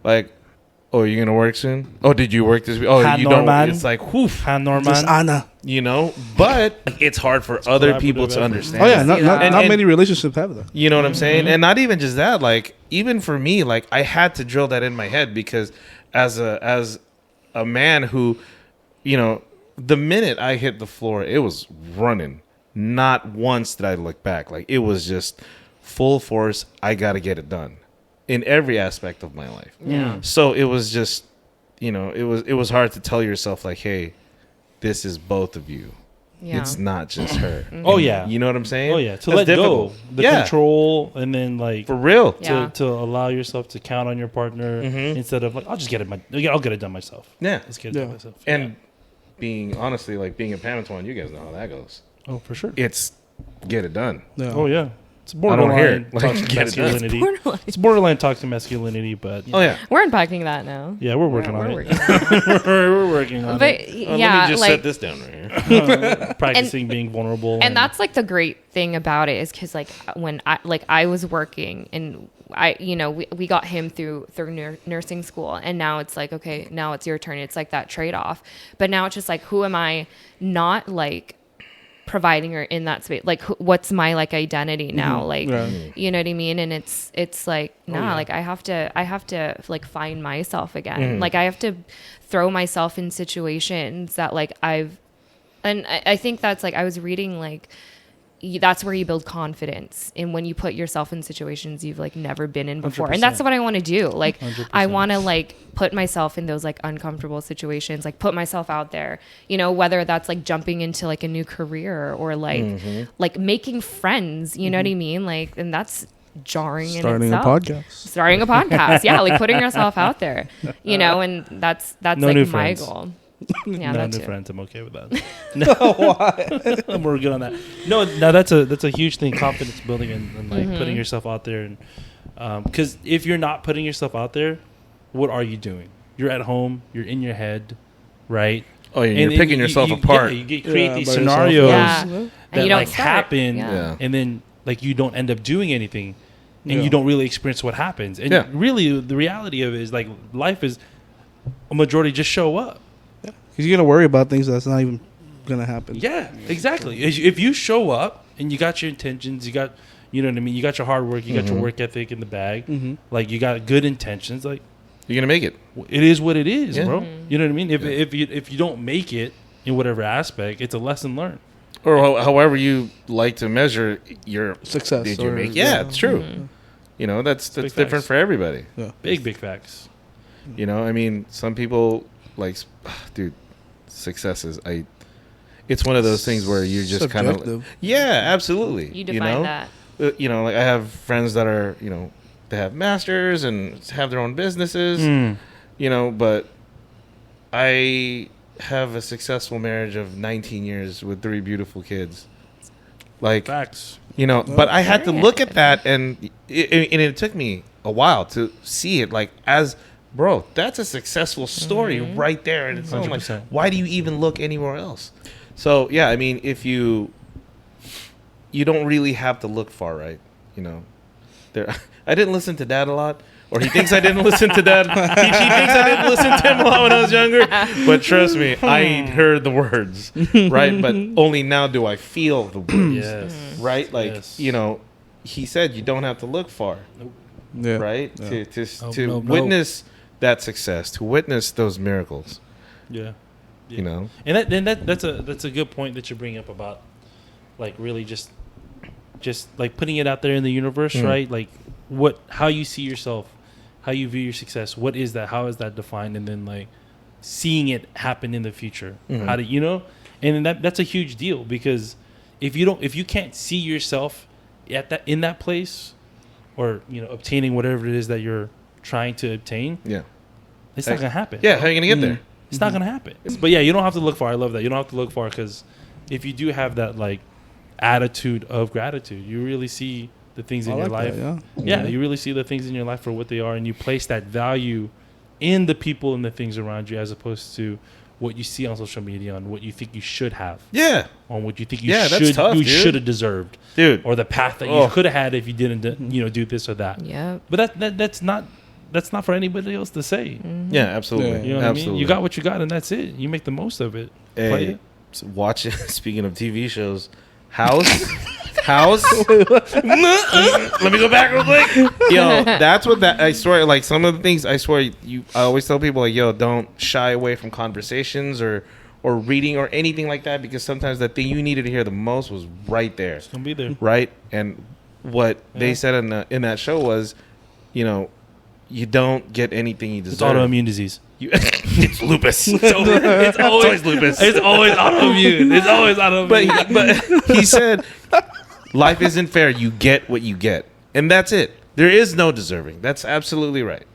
like. Oh, you're gonna work soon? Oh, did you work this week? Oh, you don't. It's like, whew, Just Anna. But it's hard for other people to understand. Oh yeah, not And- many relationships have that. You know what I'm saying? And not even just that, like, even for me, like, I had to drill that in my head because as a man who, the minute I hit the floor, it was running. Not once did I look back. Like, it was just full force. I got to get it done in every aspect of my life. Yeah. So it was just, it was hard to tell yourself, like, hey, this is both of you. Yeah. It's not just her. Oh yeah. You know what I'm saying? Oh yeah. To That's let difficult. go, the control, and then like For real. Yeah. to allow yourself to count on your partner instead of like I'll get it done myself. Yeah. Let's get it done myself. And being honestly, like being a Panatone, you guys know how that goes. Oh, for sure. It's get it done. Yeah. Oh yeah. It's I don't hear borderline it. Like, toxic get it done. masculinity. Borderline. It's borderline toxic masculinity, but Oh yeah. We're unpacking that now. yeah, we're working on We're it. working We're working on But it. yeah, let me just like, set this down right here. Practicing being vulnerable, and that's like the great thing about it is because like when I was working and we got him through nursing school, and now it's like, okay, now it's your turn. It's like that trade-off, but now it's just like, who am I not like providing her in that space? Like what's my like identity now? Like you know what I mean? And it's like like I have to like find myself again. Like I have to throw myself in situations that like I think that's like I was reading like that's where you build confidence in when you put yourself in situations you've like never been in before. 100%. And that's what I want to do. Like 100%. I want to like put myself in those like uncomfortable situations, like put myself out there, whether that's like jumping into like a new career or like like making friends, you know what I mean? Like, and that's jarring Starting in a itself. podcast. Starting a podcast. Yeah, like putting yourself out there, and that's No like new my friends. goal. Yeah, no that new too. friends. I'm okay with that. No, we're good on that. No, that's a huge thing. Confidence building and like putting yourself out there, and because if you're not putting yourself out there, what are you doing? You're at home. You're in your head, right? Oh, yeah, you're picking yourself apart. Yeah, you create these by yourself. scenarios Yeah. And that you don't like start. happen, Yeah. and then like you don't end up doing anything, and Yeah. you don't really experience what happens. And Yeah. really, the reality of it is like life is a majority just show up. Because you're gonna worry about things that's not even gonna happen. Yeah, exactly. If you show up and you got your intentions, you got, you know what I mean, you got your hard work, you got your work ethic in the bag, like you got good intentions, like You're gonna make it. it is what it is, Yeah. bro. You know what I mean? If you don't make it in whatever aspect, it's a lesson learned. Or however you like to measure your Success. Did you or- make? Yeah, it's true. That's Big different facts. for everybody. Big facts. I mean, some people like, dude, successes. It's one of those things where you just kind of, Subjective. yeah, absolutely. You define that. Like I have friends that are, they have masters and have their own businesses, but I have a successful marriage of 19 years with 3 beautiful kids. Like, Facts. but I had to look at that, and it took me a while to see it. Like, bro, that's a successful story right there. And it's like, 100%. why do you even look anywhere else? So, yeah, I mean, if you don't really have to look far, right? I didn't listen to Dad a lot. Or he thinks I didn't listen to Dad. He thinks I didn't listen to him a lot when I was younger. But trust me, I heard the words, right? But only now do I feel the words, Yes. right? Like, Yes. he said you don't have to look far, Yeah. right? Yeah. To No. witness that success, to witness those miracles, Yeah. Yeah. And that's a good point that you bring up about like really just like putting it out there in the universe, right? Like how you see yourself, how you view your success, what is that? How is that defined? And then like seeing it happen in the future. How do and that's a huge deal, because if you can't see yourself in that place, or obtaining whatever it is that you're trying to obtain, Yeah. it's not gonna happen. Yeah, how are you gonna get there? It's not gonna happen. But yeah, you don't have to look far. I love that. You don't have to look far, because if you do have that like attitude of gratitude, you really see the things in I your like life. that, Yeah, you really see the things in your life for what they are, and you place that value in the people and the things around you, as opposed to what you see on social media, on what you think you should have, Yeah, on what you think you Yeah, that's should tough, you dude. should have deserved, dude. or the path that you Oh. could have had if you didn't do this or that. Yeah. But that's not for anybody else to say. Yeah, absolutely. Yeah. You know what Absolutely. I mean? You got what you got, and that's it. You make the most of it. Play Hey, it. so watch it. Speaking of TV shows, House. Let me go back real quick. Yo, that's what that. I swear, like some of the things. I swear, I always tell people like, yo, don't shy away from conversations or reading or anything like that, because sometimes the thing you needed to hear the most was right there, It's gonna be there. right? And what they Yeah. said in that show was, you know, you don't get anything you It's deserve. autoimmune disease. It's lupus. It's always lupus. It's always autoimmune. It's always autoimmune. But he said, life isn't fair. You get what you get. And that's it. There is no deserving. That's absolutely right.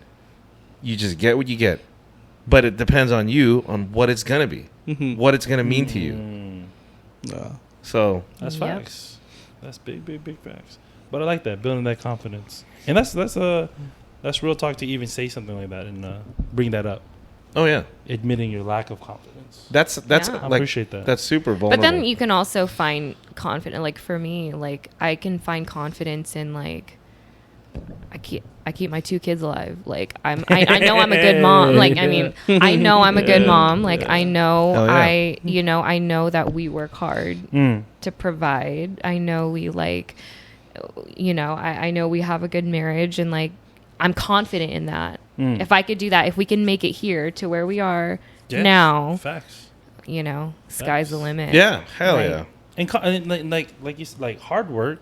You just get what you get. But it depends on you, on what it's going to be, what it's going to mean to you. Yeah. So, That's Yep. facts. That's big facts. But I like that, building that confidence, and that's real talk to even say something like that and bring that up, oh, yeah. admitting your lack of confidence. That's Yeah. I like, appreciate that. that's super vulnerable. But then you can also find confidence. Like for me, like I can find confidence in like I keep my 2 kids alive. Like I know I'm a good mom. Like I mean I know I'm a good mom. Like I know Hell yeah. I know that we work hard to provide. I know we like I know we have a good marriage, and like I'm confident in that. If I could do that, if we can make it here to where we are Yes. now, Facts. sky's the limit. yeah, hell Like, yeah. And like you said, like hard work.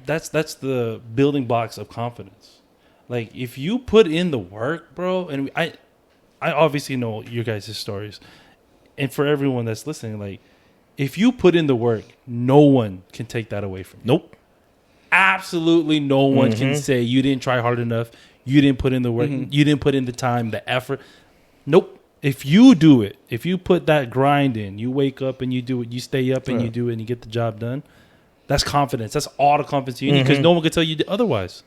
That's the building blocks of confidence. Like if you put in the work, bro, and I obviously know your guys' stories, and for everyone that's listening, like if you put in the work, no one can take that away from you. Nope. Absolutely no one can say you didn't try hard enough, you didn't put in the work, you didn't put in the time, the effort. Nope. If you do it, if you put that grind in, you wake up and you do it, you stay up and you do it and you get the job done, that's confidence. That's all the confidence you need, because no one can tell you otherwise.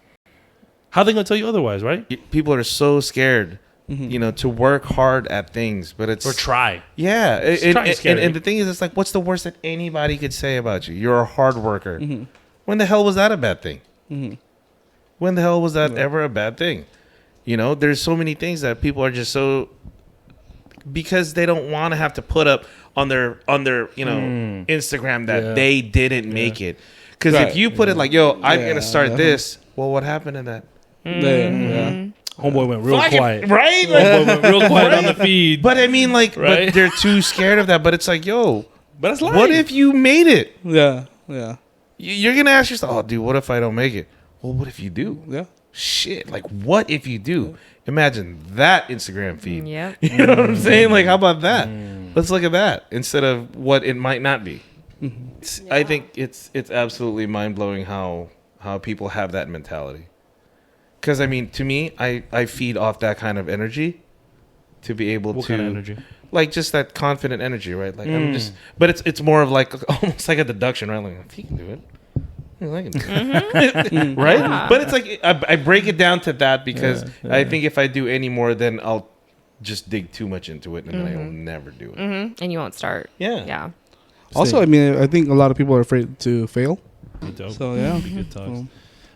How are they going to tell you otherwise, right? People are so scared, to work hard at things, but it's Or try. yeah. trying's scary. And the thing is, it's like, what's the worst that anybody could say about you? You're a hard worker. When the hell was that a bad thing? When the hell was that ever a bad thing? There's so many things that people are just so, because they don't want to have to put up on their Instagram that they didn't make it. Because if you put it like, yo, I'm gonna start this. Well, what happened in that? Yeah. Homeboy went real quiet. Right? Homeboy went real quiet on the feed. But I mean, like, Right? but they're too scared of that. But it's like, yo, But that's life. what if you made it? Yeah. Yeah. You're gonna ask yourself, oh, dude, what if I don't make it? Well, what if you do? Yeah. Shit, like, what if you do? Imagine that Instagram feed. Yep. You know what I'm saying? Like, how about that? Let's look at that instead of what it might not be. I think it's absolutely mind blowing how people have that mentality. Because I mean, to me, I feed off that kind of energy to be able What to kind of energy? like just that confident energy, right? Like I'm just, but it's more of like almost like a deduction, right? Like if he can do it. I can do it. Right? Yeah. But it's like I break it down to that because I think if I do any more, then I'll just dig too much into it and then I'll never do it. And you won't start. Yeah. Yeah. Also, I mean, I think a lot of people are afraid to fail. Dope. So yeah. Be good talks.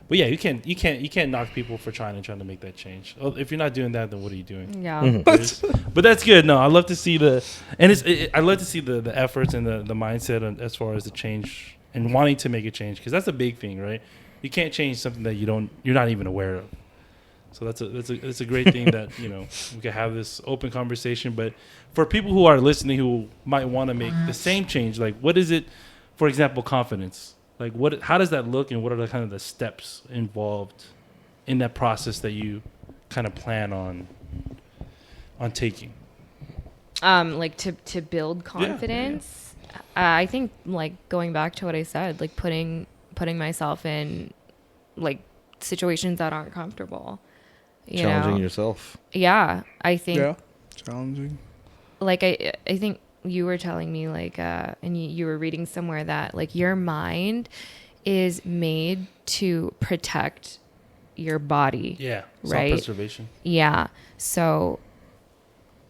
But yeah, you can't knock people for trying to make that change. Oh, if you're not doing that, then what are you doing? Yeah. But that's good. No, I love to see I love to see the efforts and the mindset as far as the change and wanting to make a change, because that's a big thing, right? You can't change something that you're not even aware of. So that's a great thing that we can have this open conversation. But for people who are listening who might want to make the same change, like what is it? For example, confidence. Like how does that look, and what are the kind of the steps involved in that process that you kind of plan on taking? Like to build confidence. I think like going back to what I said, like putting myself in like situations that aren't comfortable. Challenging yourself. Yeah, I think Challenging. like I think you were telling me like and you were reading somewhere that like your mind is made to protect your body. Yeah. Right. Self-preservation. Yeah. So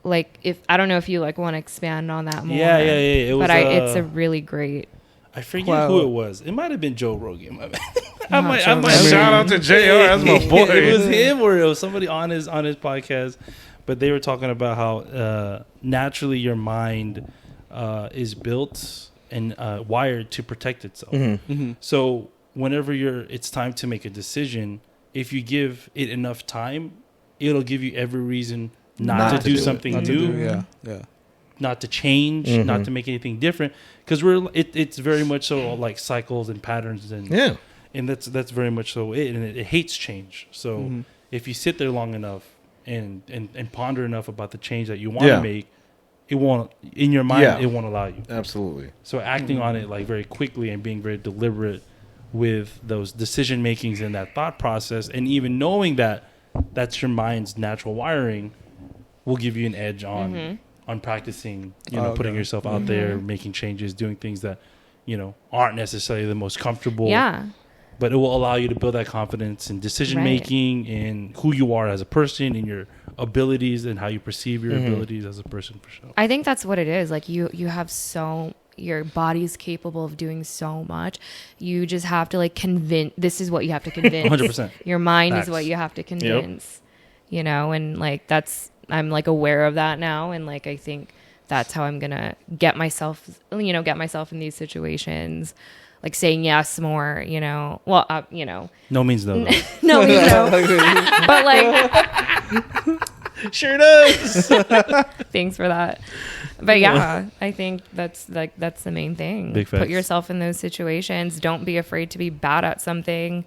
like if I don't know if you like want to expand on that more. Yeah. It was, but it's a really great. I forget who it was. It might have been Joe Rogan. My bad. I Not might. Joe Shout out to JR. That's my boy. It was him or it was somebody on his podcast, but they were talking about how naturally your mind is built and wired to protect itself. So whenever it's time to make a decision, if you give it enough time, it'll give you every reason not to do something new. Not to change, not to make anything different, because it's very much so like cycles and patterns, and that's very much so and it hates change. So if you sit there long enough and ponder enough about the change that you want to make, it won't in your mind. It won't allow you. Absolutely. So acting on it like very quickly and being very deliberate with those decision makings and that thought process, and even knowing that that's your mind's natural wiring, will give you an edge on practicing, putting yourself out there, making changes, doing things that, aren't necessarily the most comfortable. Yeah. But it will allow you to build that confidence in decision making and who you are as a person and your abilities and how you perceive your abilities as a person, for sure. I think that's what it is. Like you have your body's capable of doing so much. You just have to like convince. This is what you have to convince. 100%. Your mind Facts. is what you have to convince. And like I'm like aware of that now, and like I think that's how I'm gonna get myself in these situations, like saying yes more. No means no. though. No means no. But like, Sure does. thanks for that. But yeah, I think that's the main thing. Big facts. Put yourself in those situations. Don't be afraid to be bad at something.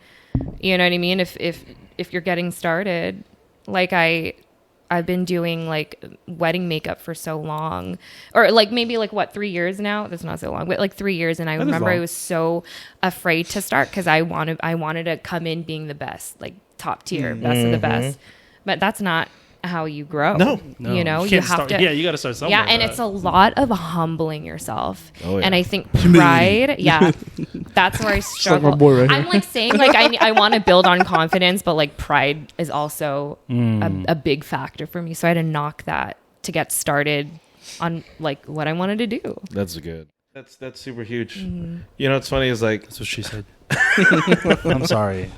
You know what I mean? If you're getting started, like I've been doing like wedding makeup for so long, or like maybe like 3 years now. That's not so long, but like 3 years. And I remember I was so afraid to start because I wanted to come in being the best, like top tier, best of the best. But that's not how you grow. No. You know, can't you have start, to. Yeah, you got to start somewhere. Yeah, and it's a lot of humbling yourself. Oh, yeah. And I think pride, that's where I struggle. my boy right here. I'm like saying like I want to build on confidence, but like pride is also a big factor for me. So I had to knock that to get started on like what I wanted to do. That's good. That's super huge. You know what's funny is like That's what she said. I'm sorry.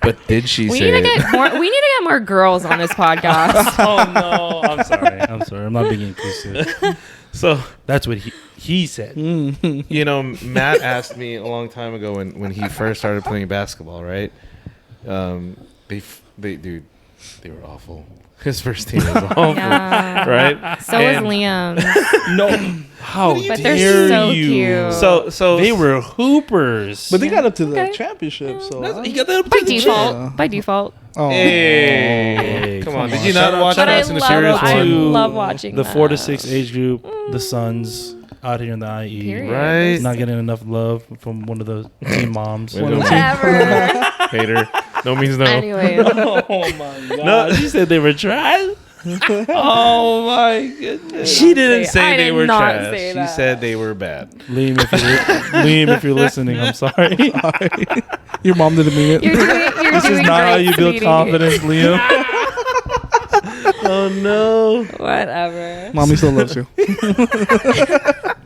but did she We say need to it? get more. We need to get more girls on this podcast. Oh no, I'm sorry. I'm not being inclusive. So That's what he said. you know, Matt asked me a long time ago when he first started playing basketball, right? They were awful. His first team was awful, Yeah. right? So is Liam. No, how But dare they're so you? cute. So They were hoopers. But they got up to the Okay. championship, so He got that By default. By default. oh, Hey, come on! Did you not watch But Fast and the Furious I one? love watching the that. 4 to 6 age group, the Suns out here in the IE, Period. Right? not getting enough love from one of the teen moms. Wait, Whatever. Hater. No means no. Anyway. Oh my god! No, she said they were trash. Oh my goodness! She didn't I say they did were not trash. say She that. said they were bad. Liam, if you're listening, I'm sorry. your mom didn't mean it. You're This is doing not how great, you build sweetie. confidence, Liam. Oh no! Whatever. Mommy still loves you.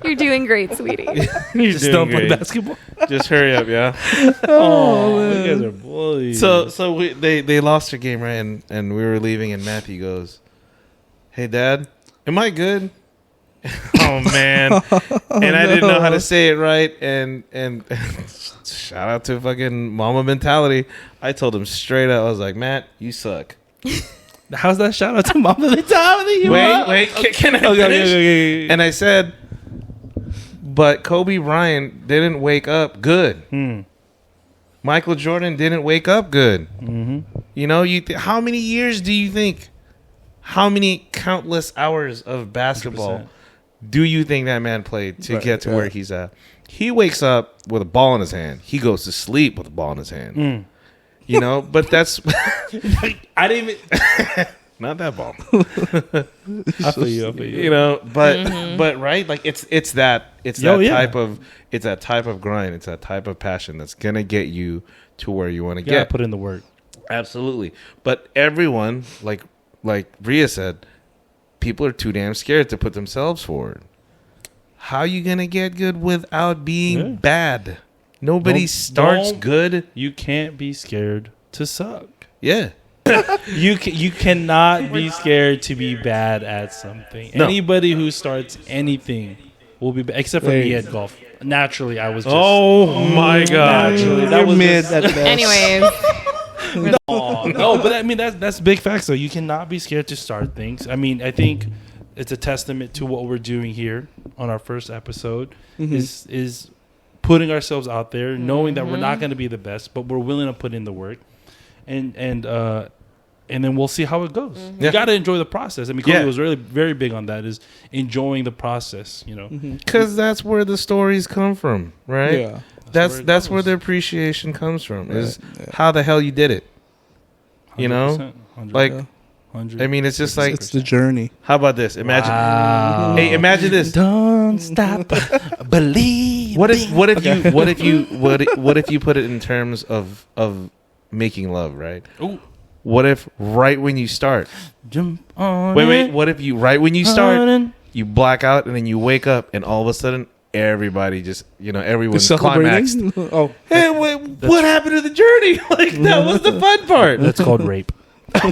You're doing great, sweetie. You Just just don't play great. basketball. Just hurry up, yeah. Oh, you guys are bullies. So they lost their game, right? And we were leaving, and Matthew goes, "Hey, Dad, am I good?" Oh man! And I didn't know how to say it right. And shout out to fucking mama mentality. I told him straight up. I was like, "Matt, you suck." how's that shout out to Mama mentality? Wait, can I finish? Okay. And I said, but Kobe Bryant didn't wake up good. Michael Jordan didn't wake up good. You know, how many years do you think? How many countless hours of basketball 100%. do you think that man played to Right, get to yeah. where he's at? He wakes up with a ball in his hand. He goes to sleep with a ball in his hand. You know, but that's I didn't even. not that ball. I feel you. You know, but right, like it's that type of grind, it's that type of passion that's gonna get you to where you want to get. Put in the work. Absolutely. But everyone, like Rhea said, people are too damn scared to put themselves forward. How you gonna get good without being bad? Nobody starts good. You can't be scared to suck. Yeah. You cannot be scared to be bad at something. No. Anybody who starts anything will be bad, except for me at golf. Naturally, I was just. Oh my god. Naturally, that was mid just, at best. Anyways, no, but I mean that's big facts. So you cannot be scared to start things. I mean, I think it's a testament to what we're doing here on our first episode. Is putting ourselves out there, knowing that we're not going to be the best, but we're willing to put in the work, and then we'll see how it goes. You got to enjoy the process. I mean, Cody was really very big on that, is enjoying the process. You know, because that's where the stories come from, right? Yeah. That's where the appreciation comes from. Is how the hell you did it. You know, 100%. like 100. I mean, it's just like It's the journey. how about this? Imagine, hey, imagine this. Don't stop believe. What if you put it in terms of making love, right? Ooh. What if right when you start, Jump on wait, it. what if you right when you start, you black out and then you wake up and all of a sudden everybody just, everyone's climaxed. Celebrating? Oh, Hey, what happened to the journey? Like that was the fun part. That's called rape. Oh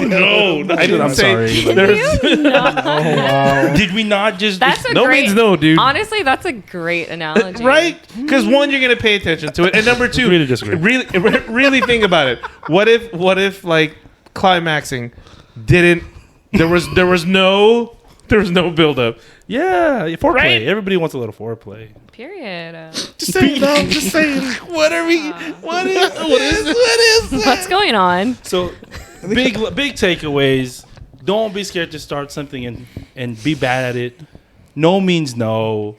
no! I'm sorry. Did we not just? that's a No great. means no, dude. Honestly, that's a great analogy. Right? Because one, you're gonna pay attention to it, and number two, Agree to disagree. really think about it. What if like climaxing didn't? There was no build up. Yeah, foreplay. Right? Everybody wants a little foreplay. Period. Just saying, dog. Just saying. What are we? What is this? What's going on? So, big takeaways. Don't be scared to start something and be bad at it. No means no.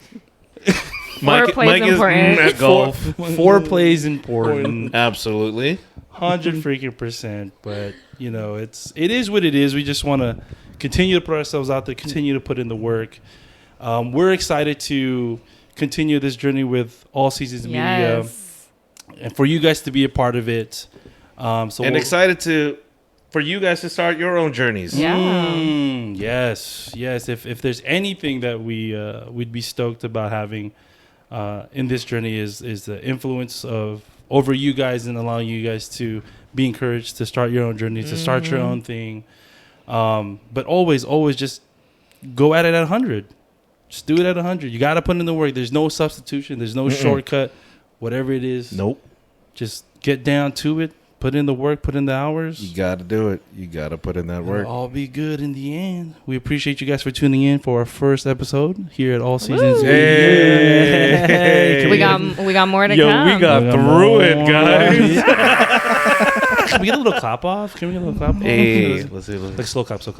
Foreplay is important. At golf. Foreplay is important. Absolutely. 100%. But it is what it is. We just want to continue to put ourselves out there, continue to put in the work. We're excited to continue this journey with All Seasons Media, and for you guys to be a part of it. Excited for you guys to start your own journeys. Yeah. Yes. If there's anything that we'd be stoked about having in this journey is the influence over you guys and allowing you guys to be encouraged to start your own journey, to start your own thing. But always just go at it at 100. Just do it at 100. You got to put in the work. There's no substitution. There's no shortcut. Whatever it is. Nope. Just get down to it. Put in the work. Put in the hours. You got to do it. You got to put in that work. It'll all be good in the end. We appreciate you guys for tuning in for our first episode here at All Seasons. Hey. We got more to come. We got through it, guys. Can we get a little clap off? Can we get a little clap off? Hey, let's see. Like slow clap. Jump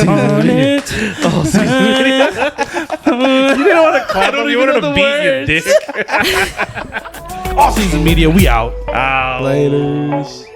on it. You didn't want to clap him. You wanted to beat your dick. All Seasons Media, we out. Laters.